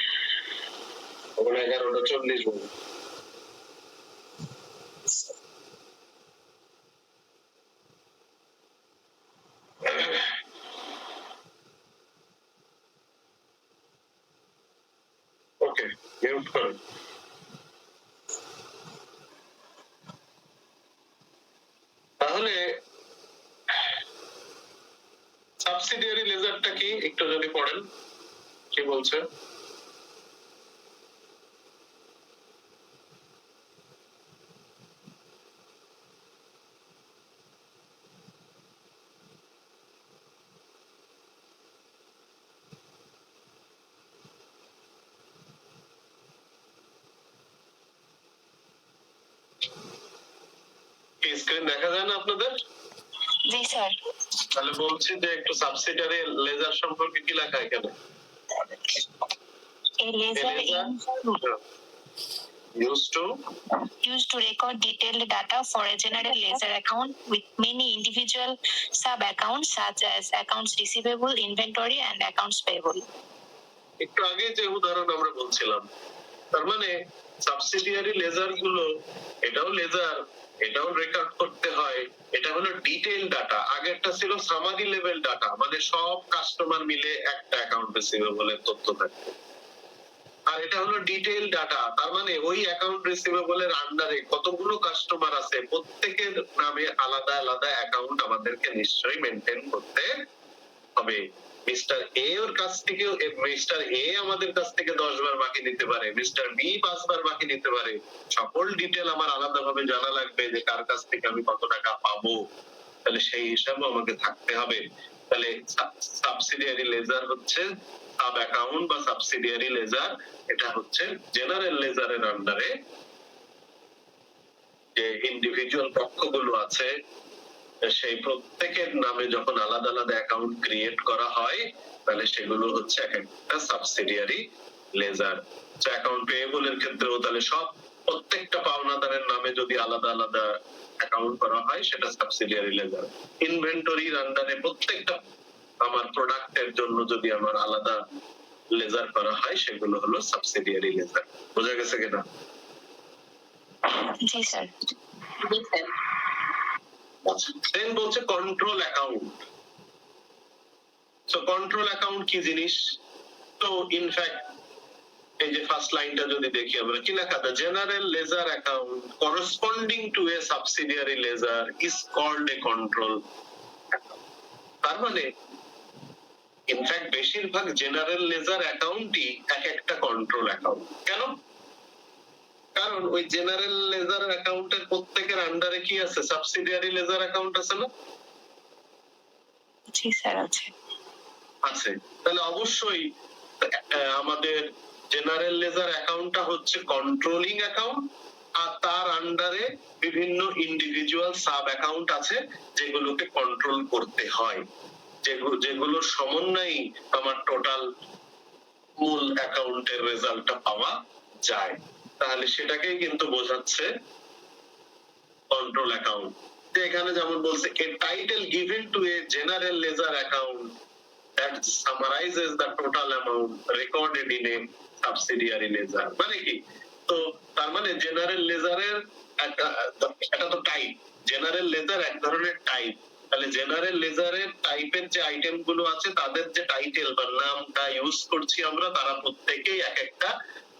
ওখানে 11:40 বলবে। ওকে, মিউট করুন। তাহলে সাবসিডিয়ারি লেজারটা কি একটু যদি পড়েন, কি বলছে? স্ক্রিন দেখা যায় না আপনাদের? জি স্যার। তাহলে বলছি যে একটু সাবসিডিয়ারি লেজার সম্পর্কে কি লেখা এখানে? A laser used to record detailed data for a general ledger account with many individual sub-accounts such as accounts receivable, inventory, and accounts payable. একটু আগে যে উদাহরণ আমরা বলছিলাম, তার মানে সাবসিডিয়ারি লেজার গুলো, এটাও লেজার, এটাও রেকর্ড করতে হয়। এটা হলো ডিটেইল ডাটা। আগেরটা ছিল সামারি লেভেল ডাটা, মানে সব কাস্টমার মিলে একটা অ্যাকাউন্ট রিসিভেবলের তথ্য থাকবে। আর এটা হলো ডিটেইল ডাটা, তার মানে ওই অ্যাকাউন্ট রিসিভেবলের আন্ডারে কতগুলো কাস্টমার আছে, প্রত্যেকের নামে আলাদা আলাদা অ্যাকাউন্ট আমাদেরকে নিশ্চয়ই মেইনটেইন করতে হবে। মিস্টার এ ওর কাছ থেকে, মিস্টার এ আমাদের কাছ থেকে 10 বার বাকি নিতে পারে, মিস্টার বি 5 বার বাকি নিতে পারে। সকল ডিটেইল আমার আলাদাভাবে জানা লাগবে যে কার কাছ থেকে আমি কত টাকা পাবো, তাহলে সেই হিসাবও আমাকে থাকতে হবে। তাহলে সাবসিডিয়ারি লেজার হচ্ছে সাব অ্যাকাউন্ট বা সাবসিডিয়ারি লেজার, এটা হচ্ছে জেনারেল লেজারের আন্ডারে যে ইন্ডিভিজুয়াল পক্ষগুলো আছে সেই প্রত্যেকের নামে যখন আলাদা আলাদা অ্যাকাউন্ট ক্রিয়েট করা হয় তাহলে সেগুলো হচ্ছে এক একটা সাবসিডিয়ারি লেজার। তো অ্যাকাউন্ট পেয়েবল এর ক্ষেত্রেও তাহলে সব প্রত্যেকটা পাওনাদারের নামে যদি আলাদা আলাদা অ্যাকাউন্ট করা হয় সেটা সাবসিডিয়ারি লেজার। ইনভেন্টরির আন্ডারে প্রত্যেকটা আমার প্রোডাক্টের জন্য যদি আমার আলাদা লেজার করা হয় সেগুলো হলো সাবসিডিয়ারি লেজার। বোঝা গেছে কিনা? জি স্যার। দেন বলছে control account. So control account কি জিনিস? তো ইনফ্যাক্ট এই যে ফার্স্ট লাইনটা যদি দেখি আমরা কি লেখা আছে, general ledger account corresponding to a subsidiary ledger is called a control. তার মানে ইনফ্যাক্ট বেশিরভাগ জেনারেল লেজার অ্যাকাউন্টই এক একটা কন্ট্রোল অ্যাকাউন্ট। কেন? কারণ ওই জেনারেল লেজার অ্যাকাউন্টের প্রত্যেকের আন্ডারে কি আছে? সাবসিডিয়ারি লেজার অ্যাকাউন্ট আছে না? জি স্যার আছে। আছে। তাহলে অবশ্যই আমাদের জেনারেল লেজার অ্যাকাউন্টটা হচ্ছে কন্ট্রোলিং অ্যাকাউন্ট, আর তার আন্ডারে বিভিন্ন ইন্ডিভিজুয়াল সাব অ্যাকাউন্ট আছে যেগুলোকে কন্ট্রোল করতে হয়, যেগুলো সমন্বয়ে আমার টোটাল মূল অ্যাকাউন্টের রেজাল্টটা পাওয়া যায়। তাহলে সেটাকেই কিন্তু বোঝাচ্ছে কন্ট্রোল অ্যাকাউন্ট। এখানে যেমন বলছে এ title given to a general ledger account that summarizes the total amount recorded in a subsidiary ledger। মানে কি? তো তার মানে জেনারেল লেজারের এটা তো টাইপ, জেনারেল লেজার এক ধরনের টাইপ। তাহলে জেনারেল লেজারের টাইপের যে আইটেম গুলো আছে তাদের যে টাইটেল বা নামটা ইউজ করছি আমরা, তারা প্রত্যেকেই এক একটা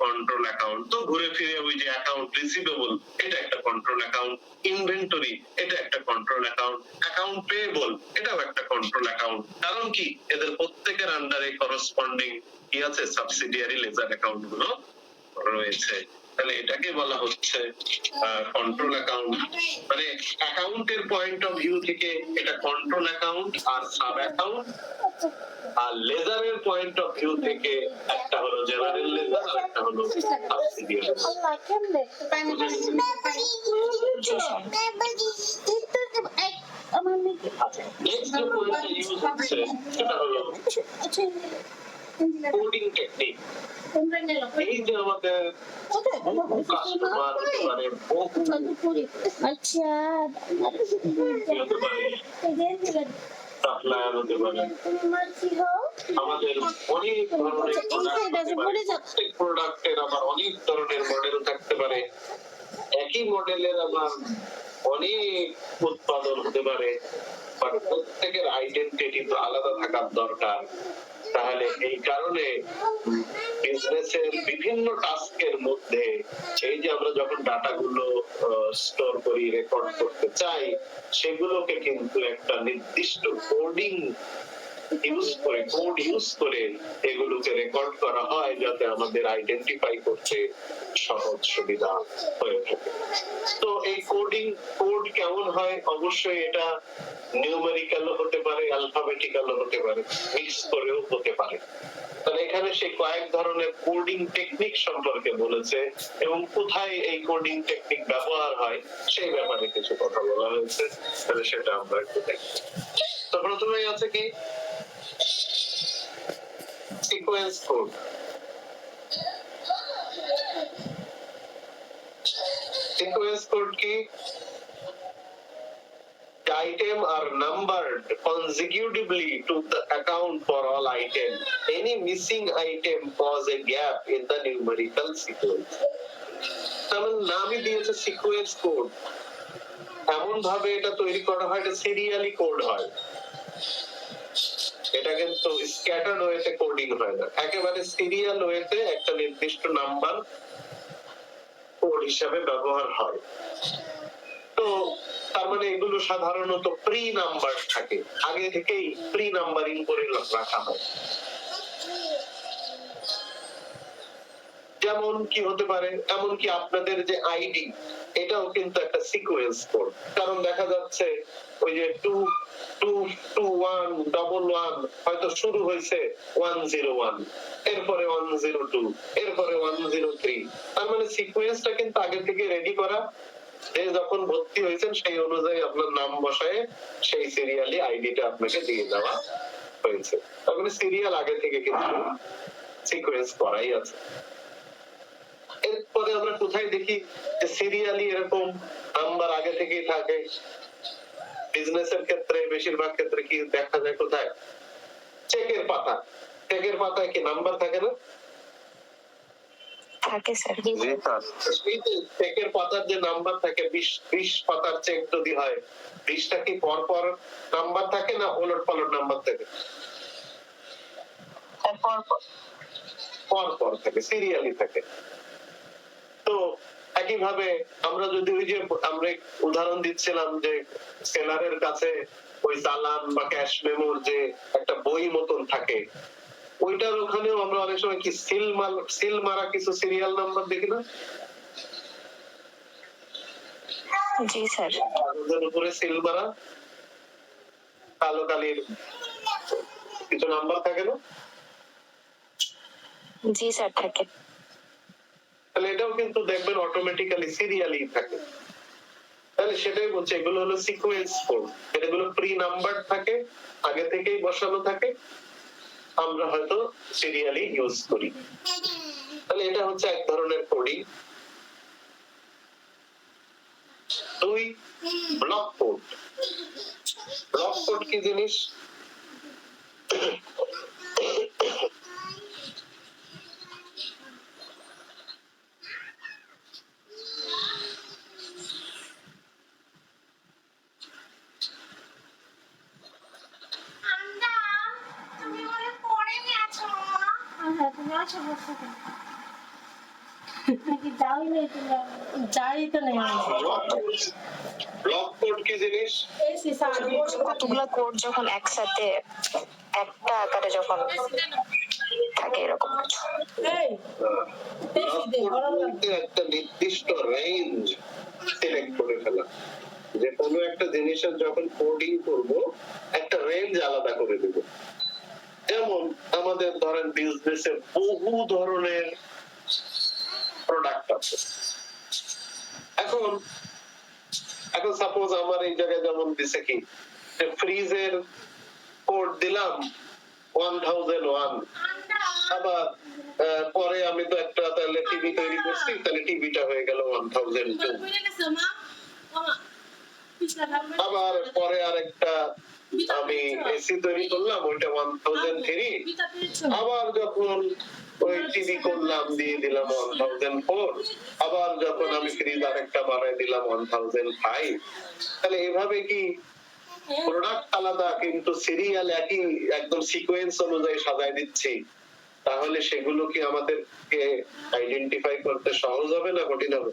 কন্ট্রোল অ্যাকাউন্ট। তো ঘুরে ফিরে ওই যে অ্যাকাউন্ট রিসিভেবল এটা একটা কন্ট্রোল অ্যাকাউন্ট, ইনভেন্টরি এটা একটা কন্ট্রোল অ্যাকাউন্ট, অ্যাকাউন্ট পেয়েবল এটাও একটা কন্ট্রোল অ্যাকাউন্ট। কারণ কি? এদের প্রত্যেকের আন্ডারে করসপন্ডিং কি আছে? সাবসিডিয়ারি লেজার অ্যাকাউন্ট গুলো রয়েছে। তাহলে এটাকে বলা হচ্ছে কন্ট্রোল অ্যাকাউন্ট। মানে অ্যাকাউন্টের পয়েন্ট অফ ভিউ থেকে এটা কন্ট্রোল অ্যাকাউন্ট আর সাব অ্যাকাউন্ট, আর লেজারের পয়েন্ট অফ ভিউ থেকে একটা হলো জেনারেল লেজার আর একটা হলো সাবসিডিয়ারি। নেক্সট যে পয়েন্টটা ইউজ হচ্ছে সেটা হলো কোডিং টেকনিক। এই যে আমাদের কাস্টমার মানে আচ্ছা সাপ্লায়ার হতে পারে, আমাদের অনেক ধরনের প্রত্যেক প্রোডাক্টের আবার অনেক ধরনের মডেল থাকতে পারে, একই মডেলের আবার অনেক উৎপাদন হতে পারে, বাট প্রত্যেকের আইডেন্টিটি তো আলাদা থাকার দরকার। তাহলে এই কারণে বিজনেসের বিভিন্ন টাস্কের মধ্যে এই যে আমরা যখন ডাটাগুলো স্টোর করি, রেকর্ড করতে চাই, সেগুলোকে কিন্তু একটা নির্দিষ্ট কোডিং কোড ইউজ করে এগুলোকে রেকর্ড করা হয় যাতে আমাদের আইডেন্টিফাই করতে সহজ সুবিধা হয়ে থাকে। তো এই কোড কেমন হয়? অবশ্যই এটা নিউমেরিক্যালও হতে পারে, অ্যালফাবেটিক্যালও হতে পারে, মিক্স করেও হতে পারে। তাহলে এখানে সেই কয়েক ধরনের কোডিং টেকনিক সম্পর্কে বলেছে এবং কোথায় এই কোডিং টেকনিক ব্যবহার হয় সেই ব্যাপারে কিছু কথা বলা হয়েছে। তাহলে সেটা আমরা একটু দেখি। তো প্রথমেই আছে কি সিকোয়েন্স কোড। সিকোয়েন্স কোড কি? Item are numbered consecutively to the account for all items. Any missing item cause a gap in the numerical sequence. তাহলে নামই দিয়েছে সিকোয়েন্স কোড। এমন ভাবে এটা তৈরি করা হয়, এটা সিরিয়ালি কোড হয়, এটা কিন্তু স্ক্যাটার্ড ওয়েতে কোডিং হয় না, একেবারে সিরিয়াল ওয়েতে একটা নির্দিষ্ট নাম্বার কোড হিসাবে ব্যবহার হয়। তো তার মানে এগুলো সাধারণত প্রি নাম্বার থাকে, আগে থেকেই প্রি নাম্বারিং করে রাখা হয়। যেমন কি হতে পারে, এমনকি আপনাদের যে আইডি এটাও কিন্তু একটা সিকোয়েন্স কোড। কারণ দেখা যাচ্ছে ওই যে 22111 হয়তো শুরু হয়েছে 101, এরপরে 102, এরপরে 103। তার মানে সিকোয়েন্সটা কিন্তু আগে থেকে রেডি করা, যে যখন ভর্তি হয়েছেন সেই অনুযায়ী আপনার নাম বসায় সেই সিরিয়ালি আইডিটা আপনাকে দিয়ে দেওয়া হয়েছে। তার মানে সিরিয়াল আগে থেকে কিন্তু সিকোয়েন্স করাই আছে। এরপরে আমরা কোথায় দেখি যে সিরিয়ালি এরকম নাম্বার আগে থেকেই থাকে? বিজনেসের ক্ষেত্রে বেশিরভাগ ক্ষেত্রে কি দেখা যায় কোথায়? চেকের পাতা। চেকের পাতায় কি নাম্বার থাকে না? থাকে স্যার। জি স্যার। এই যে চেকের পাতার যে নাম্বার থাকে, 20 পাতার চেক যদি হয়, 20টা কি পর পর নাম্বার থাকে না ওলট পালট নাম্বার থাকে? তারপর পর পর থাকে, সিরিয়ালি থাকে। তো একইভাবে আমরা যদি ওই যে আমরা উদাহরণ দিচ্ছিলাম যে সেলারের কাছে ওই চালান বা ক্যাশ মেমোর যে একটা বই মতন থাকে, ওইটার ওখানেও আমরা অনেক সময় কি সিল মারা কিছু সিরিয়াল নাম্বার দেখি না? জি স্যার। কাগজের উপরে সিল মারা কালো কালির কিছু নাম্বার থাকে না? জি স্যার থাকে। তাহলে এটাও কিন্তু দেখবেন অটোমেটিক্যালি সিরিয়ালি থাকে। তাহলে সেটাই বলছে এগুলো হলো সিকোয়েন্স কোড। এগুলো প্রি নাম্বার থাকে, আগে থেকেই বসানো থাকে, আমরা হয়তো সিরিয়ালি ইউজ করি। তাহলে এটা হচ্ছে এক ধরনের coding. 2, block code. Block code কি জিনিস? হ্যাঁ, তুমি আসো বসো কেন? নাকি যাওই নেই তোমরা? যাই তো নেই আমি। ব্লক কোড কি জিনিস? এসি স্যার কতগুলো কোড যখন একসাথে একটা আকারে যখন থাকে এরকম কিছু। এই ব্লক কোড বলতে একটা নির্দিষ্ট রেঞ্জ সিলেক্ট করে ফেলা, যে কোনো একটা জিনিসের যখন কোডিং করব একটা রেঞ্জ আলাদা করে দেব। যেমন আমাদের ধরেন বিজনেসে বহু ধরনের প্রোডাক্ট আছে। এখন সাপোজ আমার এই জায়গায় যেমন দিছে কি যে ফ্রিজের কোড দিলাম 1001, আবার পরে আমি তো একটা তাহলে টিভি তৈরি করছি, তাহলে টিভিটা হয়ে গেল 1002। আবার পরে আরেকটা আমি এসি তৈরি করলাম, ওইটা 1003। আবার যখন ওই টিভি করলাম দিয়ে দিলাম 1004। আবার যখন আমি ফ্রিজ আরেকটা বানাই দিলাম 1005। তাহলে এভাবে কি প্রোডাক্ট আলাদা কিন্তু সিরিয়াল একই, একদম সিকোয়েন্স অনুযায়ী সাজায় দিচ্ছি, তাহলে সেগুলো কি আমাদেরকে আইডেন্টিফাই করতে সহজ হবে না কঠিন হবে?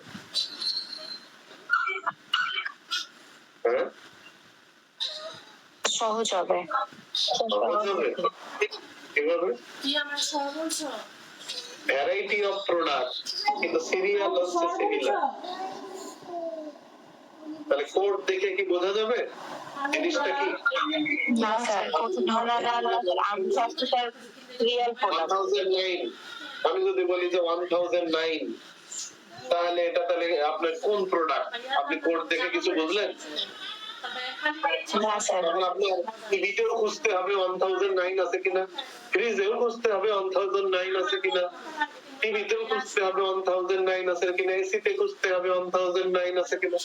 হ্যাঁ, সহজ হবে। সহজ হবে। কিভাবে? ভ্যারাইটি অফ প্রোডাক্ট কিন্তু সিরিয়াল হচ্ছে সিমিলার। তাহলে কোড দেখে কি বোঝা যাবে জিনিসটা কি? না স্যার, কত ধরনের রিয়েল প্রোডাক্ট। 1009, আমি যদি বলি যে 1009, তাহলে এটা তাহলে আপনার কোন প্রোডাক্ট? আপনি কোড দেখে কিছু বুঝলেন? না স্যার। তখন আপনার টিভিতেও খুঁজতে হবে 1009 আছে কিনা, ফ্রিজেও খুঁজতে হবে 1009 আছে কিনা, টিভিতেও খুঁজতে হবে 1009 আছে কিনা, এসিতে খুঁজতে হবে 1009 আছে কিনা।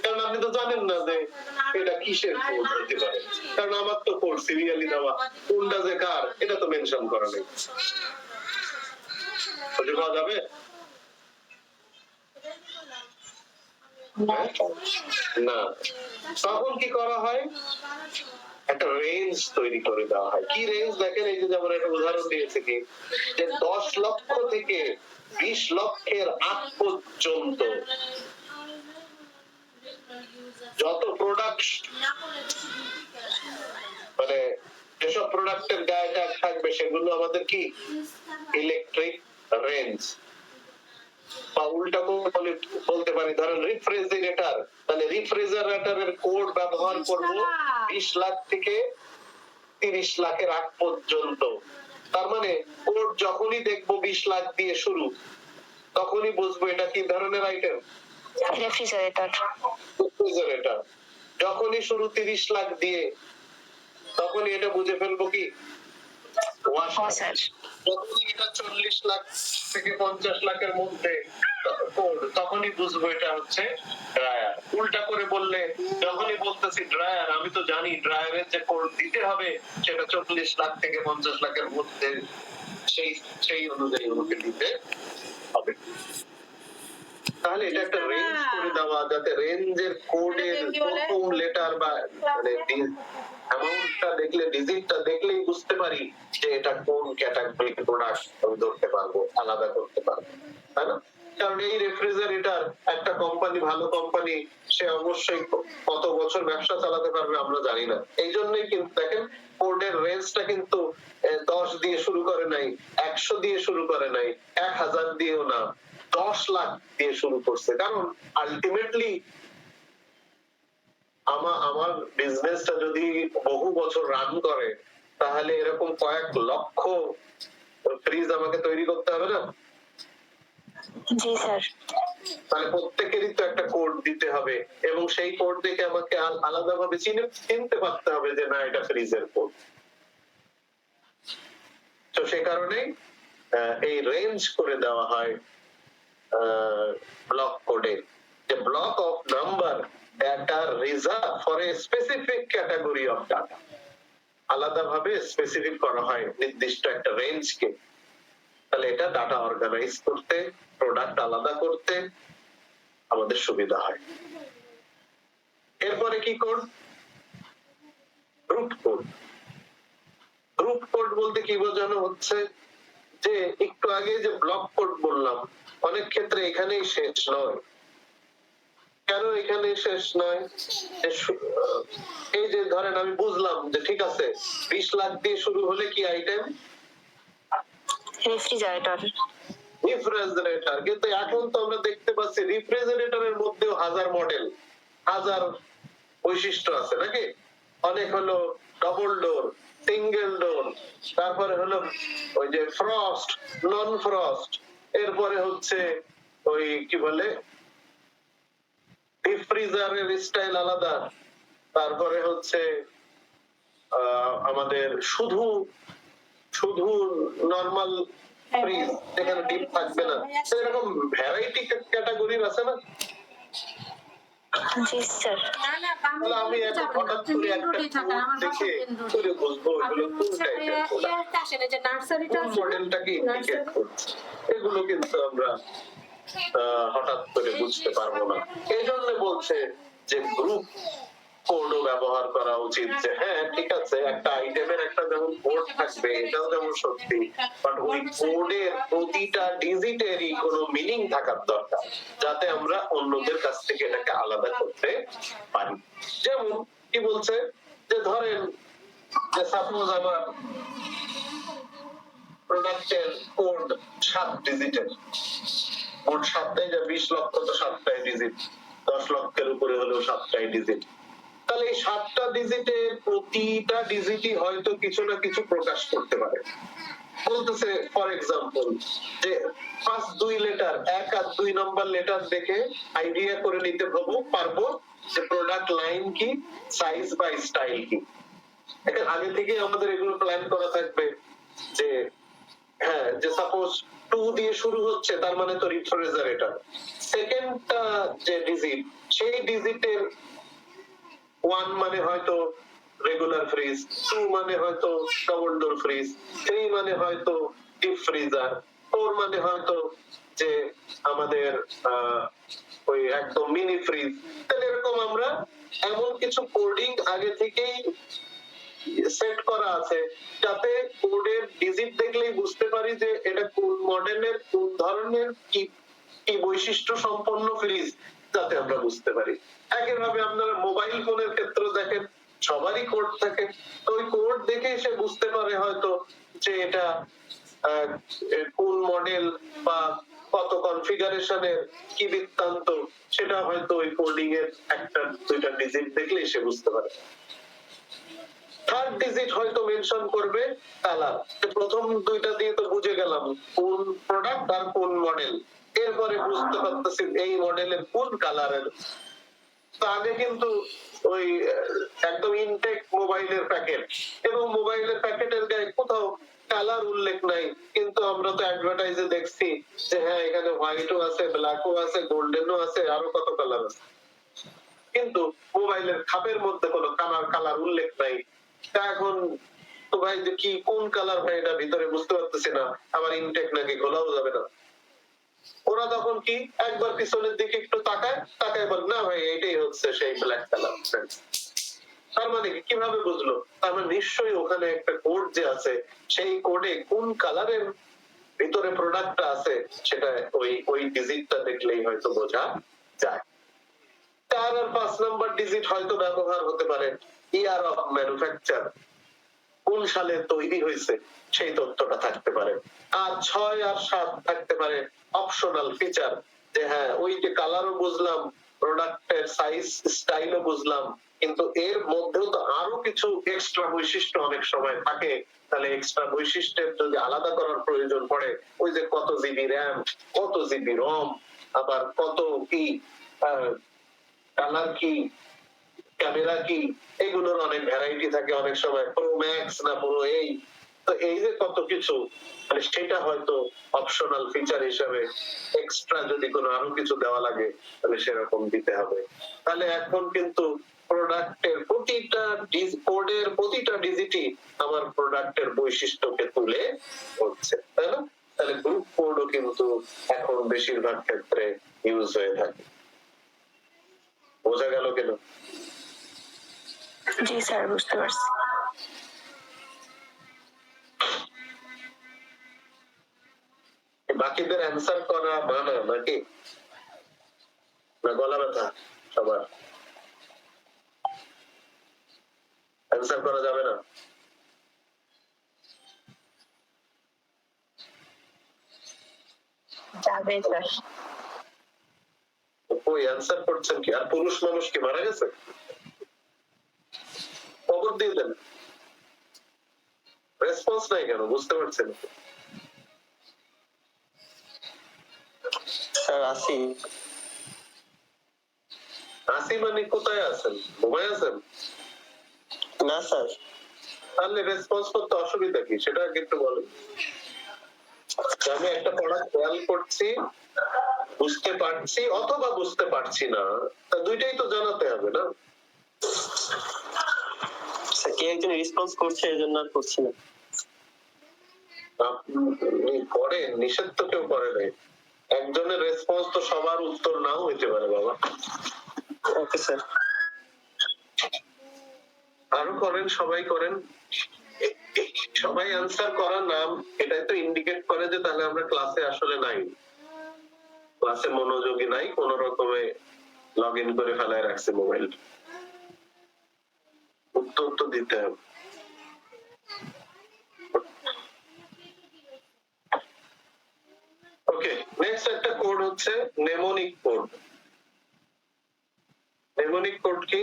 কারণ আপনি তো জানেন না যে এটা কিসের কোড হতে পারে, কারণ আমার তো কোড সিরিয়ালি দেওয়া, কোনটা যে কার এটা তো মেনশন করা নেই। খুঁজে পাওয়া যাবে? না। তখন কি করা হয়? একটা রেঞ্জ তৈরি করে দেওয়া হয়। কি রেঞ্জ? দেখেন এই যে যেমন একটা উদাহরণ দিয়েছে কি যে 10 লক্ষ থেকে 20 লক্ষের আগ পর্যন্ত যত প্রোডাক্ট, মানে যেসব প্রোডাক্টের গায়ে ট্যাগ থাকবে সেগুলো আমাদের কি ইলেকট্রিক রেঞ্জ। বা উল্টা করে বলতে পারি, ধরেন রিফ্রিজারেটর, তাহলে রিফ্রিজারেটরের কোড ব্যবহার করব 20 লাখ থেকে 30 লাখের আগ পর্যন্ত। তার মানে কোড যখনই দেখবো 20 লাখ দিয়ে শুরু, তখনই বুঝবো এটা কি ধরনের আইটেম, রেফ্রিজারেটর। রেফ্রিজারেটর। যখনই শুরু 30 লাখ দিয়ে, তখনই এটা বুঝে ফেলবো কি ওয়াশার। যখনই এটা 40 লাখ থেকে 50 লাখের মধ্যে কোড, তখনই বুঝবো এটা হচ্ছে ড্রায়ার। উল্টা করে বললে, যখনই বলতেছি ড্রায়ার, আমি তো জানি ড্রায়ারের যে কোড দিতে হবে সেটা 40 লাখ থেকে 50 লাখের মধ্যে, সেই অনুযায়ী আমাকে দিতে হবে। তাহলে এটা একটা রেঞ্জ করে দেওয়া, যাতে রেঞ্জের কোডের প্রথম লেটার বা মানে অ্যামাউন্টটা দেখলে, ডিজিটটা দেখলেই বুঝতে পারি যে এটা কোন ক্যাটাগরির প্রোডাক্ট, আমি ধরতে পারবো, আলাদা করতে পারবো, তাই না? কারণ এই রেফ্রিজারেটর একটা কোম্পানি, ভালো কোম্পানি, সে অবশ্যই কত বছর ব্যবসা চালাতে পারবে আমরা জানি না। এই জন্যই কিন্তু দেখেন কোডের রেঞ্জটা কিন্তু 10 দিয়ে শুরু করে নাই, 100 দিয়ে শুরু করে নাই, 1000 দিয়েও না, 10 লাখ দিয়ে শুরু করছে। কারণ আলটিমেটলি আমার বিজনেসটা যদি বহু বছর রান করে, তাহলে এরকম কয়েক লক্ষ ফ্রিজ আমাকে তৈরি করতে হবে না? জি স্যার। তাহলে প্রত্যেকেরই তো একটা কোড দিতে হবে, এবং সেই কোড দেখে আমাকে আলাদাভাবে চিনতে পারতে হবে যে না, এটা ফ্রিজের কোড। তো সে কারণে এই রেঞ্জ করে দেওয়া হয় ব্লক কোডে, যে block of number that are reserved for a specific category of data, আলাদাভাবে স্পেসিফিক করা হয় নির্দিষ্ট একটা রেঞ্জকে। তাহলে এটা ডাটা অর্গানাইজ করতে, প্রোডাক্ট আলাদা করতে আমাদের সুবিধা হয়। এরপরে কি code? Group code. Group code বলতে কি বোঝানো হচ্ছে, যে একটু আগে যে ব্লক কোড বললাম, অনেক ক্ষেত্রে এখানেই শেষ নয়। কেন এখানে শেষ নয়? এই যে ধরেন আমি বুঝলাম যে ঠিক আছে 20 লাখ দিয়ে শুরু হলে কি আইটেম? রেফ্রিজারেটর। রিফ্রিজারেটর। কিন্তু এখন তো আমরা দেখতে পাচ্ছি রিফ্রিজারেটরের মধ্যেও হাজার মডেল, হাজার বৈশিষ্ট্য আছে নাকি? অনেক হলো ডবল ডোর, সিঙ্গেল ডোর, তারপরে হলো ওই যে ফ্রস্ট, নন ফ্রস্ট, এরপরে হচ্ছে ওই কি বলে ডিপ ফ্রিজারের স্টাইল আলাদা, তারপরে হচ্ছে আমাদের শুধু নরমাল ফ্রিজ যেখানে ডিপ থাকবে না, এরকম ভ্যারাইটি ক্যাটাগরির আছে না? জি স্যার। তাহলে আমি এখন হঠাৎ করে একটা কোড দেখে করে বলবো এগুলো কোন টাইপের কোন মডেলটা কি ইন্ডিকেট করছে, এগুলো কিন্তু আমরা হঠাৎ করে বুঝতে পারবো না। এই জন্য বলছে যে গ্রুপ কোডও ব্যবহার করা উচিত, যে হ্যাঁ ঠিক আছে একটা আইটেমের একটা যেমন কোড থাকবে, এটাও যেমন সত্যি, বাট ওই কোডের প্রতিটা ডিজিটেরই কোনো মিনিং থাকার দরকার, যাতে আমরা অন্যদের কাছ থেকে এটাকে আলাদা করতে পারি। যেমন কি বলছে, যে ধরেন যে সাপোজ আমার প্রোডাক্টের কোড 7 ডিজিটের, মোট 7টাই, যে 20 লক্ষ তো 7টাই ডিজিট, 10 লক্ষের উপরে হলেও 7টাই ডিজিট। তাহলে এই 7টা ডিজিটের প্রতিটা ডিজিটই হয়তো কিছু না কিছু প্রকাশ করতে পারে। বলতেছে ফর এক্সাম্পল যে ফার্স্ট 2 লেটার, 1 আর 2 নাম্বার লেটার দেখে আইডিয়া করে নিতে পারবো যে প্রোডাক্ট লাইন কি, সাইজ বা স্টাইল কি। এটা আগে থেকে আমাদের এগুলো প্ল্যান করা থাকবে, যে হ্যাঁ যে সাপোজ 2 দিয়ে শুরু হচ্ছে, তার মানে তো রিফ্রিজারেটর। সেকেন্ডটা যে ডিজিট, সেই ডিজিটের 1 মানে হয়তো রেগুলার ফ্রিজ, 2 মানে হয়তো ডাবল ডোর ফ্রিজ, 3 মানে হয়তো ডিপ ফ্রিজার, 4 মানে হয়তো যে আমাদের ওই একদম মিনি ফ্রিজ। তাহলে এরকম আমরা এমন কিছু কোডিং আগে থেকেই সেট করা আছে, যাতে কোডের ডিজিট দেখলেই বুঝতে পারি যে এটা কোন মডেলের, কোন ধরনের, কি বৈশিষ্ট্য সম্পন্ন ফ্রিজ, যাতে আমরা বুঝতে পারি। একইভাবে আপনারা মোবাইল ফোনের ক্ষেত্রে দেখেন সবারই কোড থাকে, তো ওই কোড দেখে সে বুঝতে পারে হয়তো যে এটা কোন মডেল বা কত কনফিগারেশনের কি বৃত্তান্ত, সেটা হয়তো ওই কোডিং এর একটা দুইটা ডিজিট দেখলেই সে বুঝতে পারে। থার্ড ডিজিট হয়তো মেনশন করবে কালার। প্রথম দুইটা দিয়ে তো বুঝে গেলাম কোন প্রোডাক্ট আর কোন মডেল, এরপরে বুঝতে পারতেছি এই মডেলের কোন কালারের। তো আগে কিন্তু ওই একদম ইনটেক মোবাইলের প্যাকেট, এবং মোবাইলের প্যাকেটের গায়ে কোথাও কালার উল্লেখ নাই, কিন্তু আমরা তো অ্যাডভার্টাইজে দেখছি যে হ্যাঁ এখানে হোয়াইটও আছে, ব্ল্যাকও আছে, গোল্ডেনও আছে, আরো কত কালার আছে, কিন্তু মোবাইলের খাপের মধ্যে কোনো কালার উল্লেখ নাই। তা এখন তো ভাই যে কি কোন কালার, ভাই এটা ভিতরে বুঝতে পারতেছি না, আমার ইনটেক নাকি খোলাও যাবে না। ওরা তখন কি একবার পিছনের দিকে একটু তাকায় বল না ভাই এটাই হচ্ছে সেই ব্ল্যাক কালার। তার মানে কিভাবে বুঝলো? তার মানে নিশ্চয়ই ওখানে একটা কোড যে আছে, সেই কোডে কোন কালারের ভিতরে প্রোডাক্টটা আছে সেটা ওই ডিজিটটা দেখলেই হয়তো বোঝা যায়। 4 আর 5 নাম্বার ডিজিট হয়তো ব্যবহার হতে পারে ইয়ার অফ ম্যানুফ্যাকচার, কোন সালে তৈরি হয়েছে সেই তথ্যটা থাকতে পারে। আর 6 আর 7 থাকতে পারে অপশনাল ফিচার, যে হ্যাঁ ওই যে কালারও বুঝলাম, প্রোডাক্টের সাইজ স্টাইলও বুঝলাম, কিন্তু এর মধ্যেও তো আরো কিছু এক্সট্রা বৈশিষ্ট্য অনেক সময় থাকে। তাহলে এক্সট্রা বৈশিষ্ট্যের যদি আলাদা করার প্রয়োজন পড়ে, ওই যে কত জিবি র্যাম, কত জিবি রম, আবার কত কি কালার কি, ক্যামেরা কি, এগুলোর অনেক ভ্যারাইটি থাকে, অনেক সময় প্রো ম্যাক্স না পুরো এই, তো এই যে কত কিছু, মানে সেটা হয়তো অপশনাল ফিচার হিসেবে এক্সট্রা যদি কোনো আরো কিছু দেওয়া লাগে তাহলে সেরকম দিতে হবে। তাহলে এখন কিন্তু প্রোডাক্টের প্রতিটা কোডের প্রতিটা ডিজিটই আমার প্রোডাক্টের বৈশিষ্ট্যকে তুলে ধরছে, তাই না? তাহলে গ্রুপ কোডও কিন্তু এখন বেশিরভাগ ক্ষেত্রে ইউজ হয়ে থাকে। বোঝা গেল কেন? জি স্যার, বুঝতে পারছি। বাকিদের অ্যান্সার করা মানা নাকি না গলা ব্যথা সবার? অ্যান্সার করা যাবে না? যাবে স্যার। ওই অ্যান্সার করছেন কি? আর পুরুষ মানুষ কি মারা গেছে? খবর দিয়ে দেন। রেসপন্স নাই কেন বুঝতে পারছেন? স্যার আসি। আসি মানে কোথায় আছেন? ঘুমায় আছেন? না স্যার। তাহলে রেসপন্স করতে অসুবিধা কি সেটা একটু বলেন। আমি একটা পড়া খেয়াল করছি, বুঝতে পারছি অথবা বুঝতে পারছি না, তা দুইটাই তো জানাতে হবে না? কে একজন রেসপন্স করছে এজন্য আর করছি না। আপনি করেন, নিষেধ তো কেউ করে নাই। একজনের রেসপন্স তো সবার উত্তর নাও হইতে পারে বাবা। Okay sir. আরো করেন, সবাই করেন। সবাই আনসার করার নাম এটাই তো ইন্ডিকেট করে যে তাহলে আমরা ক্লাসে আসলে নাই, ক্লাসে মনোযোগী নাই, কোন রকমে লগ ইন করে ফেলায় রাখছে মোবাইল। উত্তর তো দিতে হবে। ওকে, নেক্সট একটা কোড হচ্ছে নেমোনিক কোড। নেমোনিক কোড কি?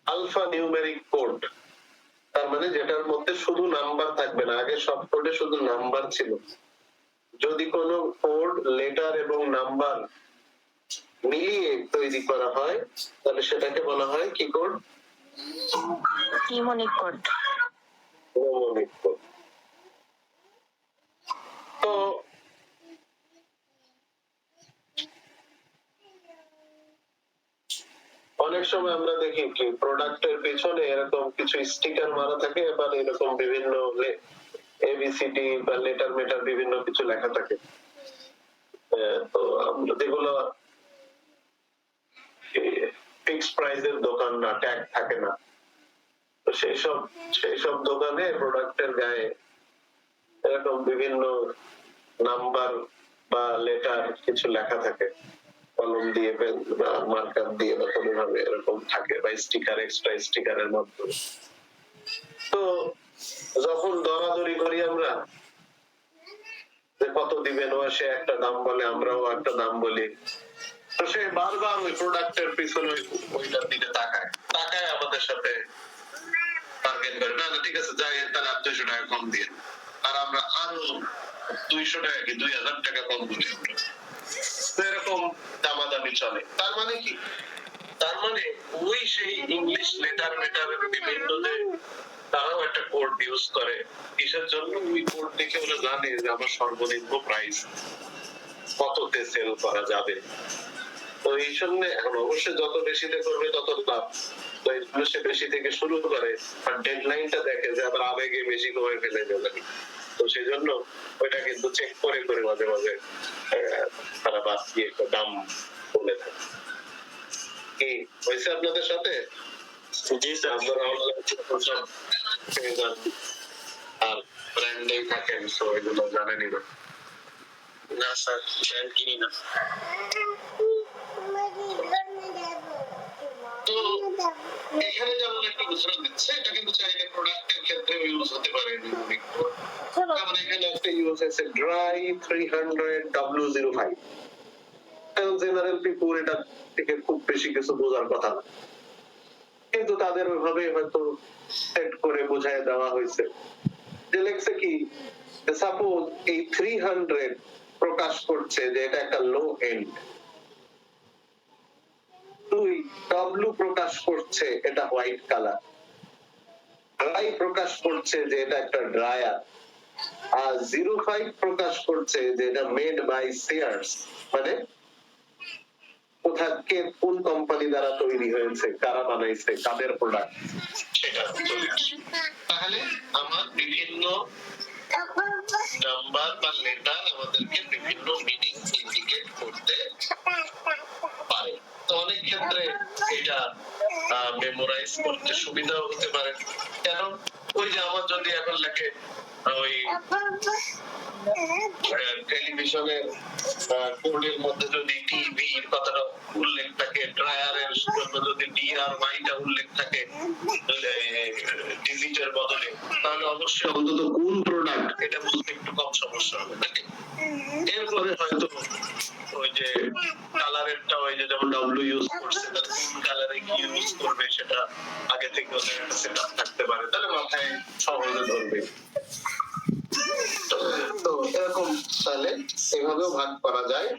Alphanumeric code. তার মানে যেটার মধ্যে শুধু নাম্বার থাকবে না, আগে সব কোডে শুধু নাম্বার ছিল। যদি কোনো কোড লেটার এবং নাম্বার মিলিয়ে তৈরি করা হয় তাহলে সেটাকে বলা হয় কি কোড? নিউমনিক কোড। Mnemonic code. তো অনেক সময় আমরা দেখি কি প্রোডাক্টের পেছনে এরকম কিছু স্টিকার মারা থাকে, বা এরকম বিভিন্ন এবিসিডি বা লেটার মেটার বিভিন্ন কিছু লেখা থাকে। তো আমরা যেগুলো ফিক্সড প্রাইসের দোকান না, ট্যাগ থাকে না, তো সেই সব দোকানে প্রোডাক্টের গায়ে এরকম বিভিন্ন নাম্বার বা লেটার কিছু লেখা থাকে, কলম দিয়ে বা মার্কার দিয়ে বা কোনোভাবে এরকম থাকে, বা স্টিকার, এক্সট্রা স্টিকারের মাধ্যমে। তো যখন দরাদরি করি আমরা যে কত দিবেন, ও সে একটা দাম বলে, আমরাও একটা দাম বলি। তো সে বারবার ওই প্রোডাক্টের পিছনে ওইটার দিকে তাকায় আমাদের সাথে বার্গেন করে, না না ঠিক আছে যাই, তাহলে আর 200 টাকা কম দিয়ে, আর আমরা আরো 200 টাকা কি 2000 টাকা কম বলি। তো এরকম দামাদামি চলে। তার মানে কি? তার মানে ওই সেই ইংলিশ লেটার মেটারের বিভিন্ন যে তারাও একটা কোড ইউজ করে, কিসের জন্য? ওই কোড দেখে ওরা জানে যে আমার সর্বনিম্ন প্রাইস কততে সেল করা যাবে। তো এই জন্য এখন অবশ্যই যত বেশিতে করবে তত লাভ। তো এই জন্য সে বেশি থেকে শুরু করে, আর ডেডলাইনটা দেখে যে আবার আবেগে বেশি করে ফেলে যাবে। তো সেই জন্য ওইটা কিন্তু চেক করে করে মাঝে মাঝে তারা বাদ দিয়ে একটা দাম বলে থাকে। কি হয়েছে আপনাদের সাথে? জি স্যার। আপনারা অনলাইন সব পেয়ে যান আর ব্র্যান্ডে থাকেন, তো এগুলো জানেনই না। না স্যার, ব্র্যান্ড কিনি না। তো এখানে যেমন একটা উদাহরণ দিচ্ছে, এটা কিন্তু চাইলে প্রোডাক্টের ক্ষেত্রে ইউজ হতে পারে। চলো যেমন এখানে একটা ইউজ আছে ড্রাই 300 W05। জেনারেল পিপুল এটা থেকে খুব বেশি কিছু বোঝার কথা না, কিন্তু তাদের ওইভাবে হয়তো সেট করে বোঝায় দেওয়া হয়েছে। যে লেখছে কি, সাপোজ এই 300 প্রকাশ করছে যে এটা একটা লো এন্ড, W প্রকাশ করছে এটা হোয়াইট কালার, ড্রাই প্রকাশ করছে যে এটা একটা ড্রায়ার, আর 05 প্রকাশ করছে যে এটা মেড বাই সিয়ার্স, মানে কোথা কে কোন কোম্পানি দ্বারা তৈরি হয়েছে, কারা বানাইছে, কাদের প্রোডাক্ট সেটা চলে আসে। তাহলে আমার বিভিন্ন নাম্বার বা লেটার আমাদেরকে বিভিন্ন মিনিং ইন্ডিকেট করতে পারে। তো অনেক ক্ষেত্রে এটা মেমোরাইজ করতে সুবিধাও হতে পারে। কেন? ওই যে আমার যদি এখন লেখে ওই টেলিভিশনের কোডের মধ্যে যদি টিভির কথাটা উল্লেখ থাকে, ড্রায়ারের জন্য যদি DRYটা উল্লেখ থাকে ডিজিটের বদলে, তাহলে অবশ্যই অন্তত কোন প্রোডাক্ট এটা বলতে একটু কম সমস্যা হবে নাকি? এরপরে হয়তো ওই যে কালারেরটা, ওই যে যেমন W ইউজ করছে, তাহলে কোন কালারে কি ইউজ করবে সেটা আগে থেকে ওদের একটা সেটআপ থাকতে পারে, তাহলে মাথায় সহজে ধরবে। তো এরকম তাহলে এভাবেও ভাগ করা যায়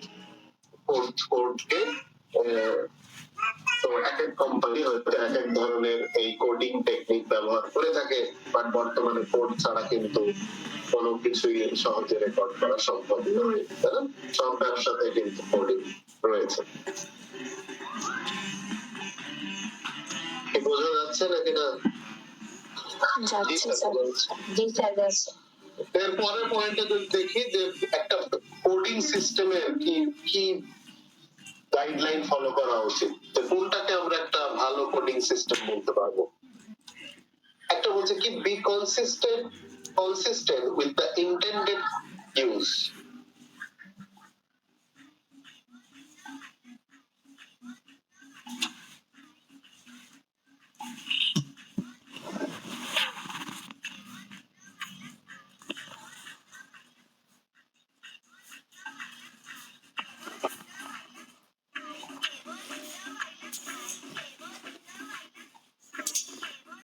কোডকে। তো এক এক কোম্পানি হয়তো এক এক ধরনের এই কোডিং টেকনিক ব্যবহার করে থাকে, বাট বর্তমানে কোড ছাড়া কিন্তু কোনো কিছুই সহজে রেকর্ড করা সম্ভব নয়, তাই না? সব ব্যবসাতে কিন্তু কোডিং রয়েছে। কি বোঝা যাচ্ছে নাকি না? এর পরের পয়েন্টে যদি দেখি যে একটা কোডিং সিস্টেমের কি কি গাইডলাইন ফলো করা উচিত, তো কোনটাকে আমরা একটা ভালো কোডিং সিস্টেম বলতে পারবো। একটা বলছে কি, B consistent with the intended use.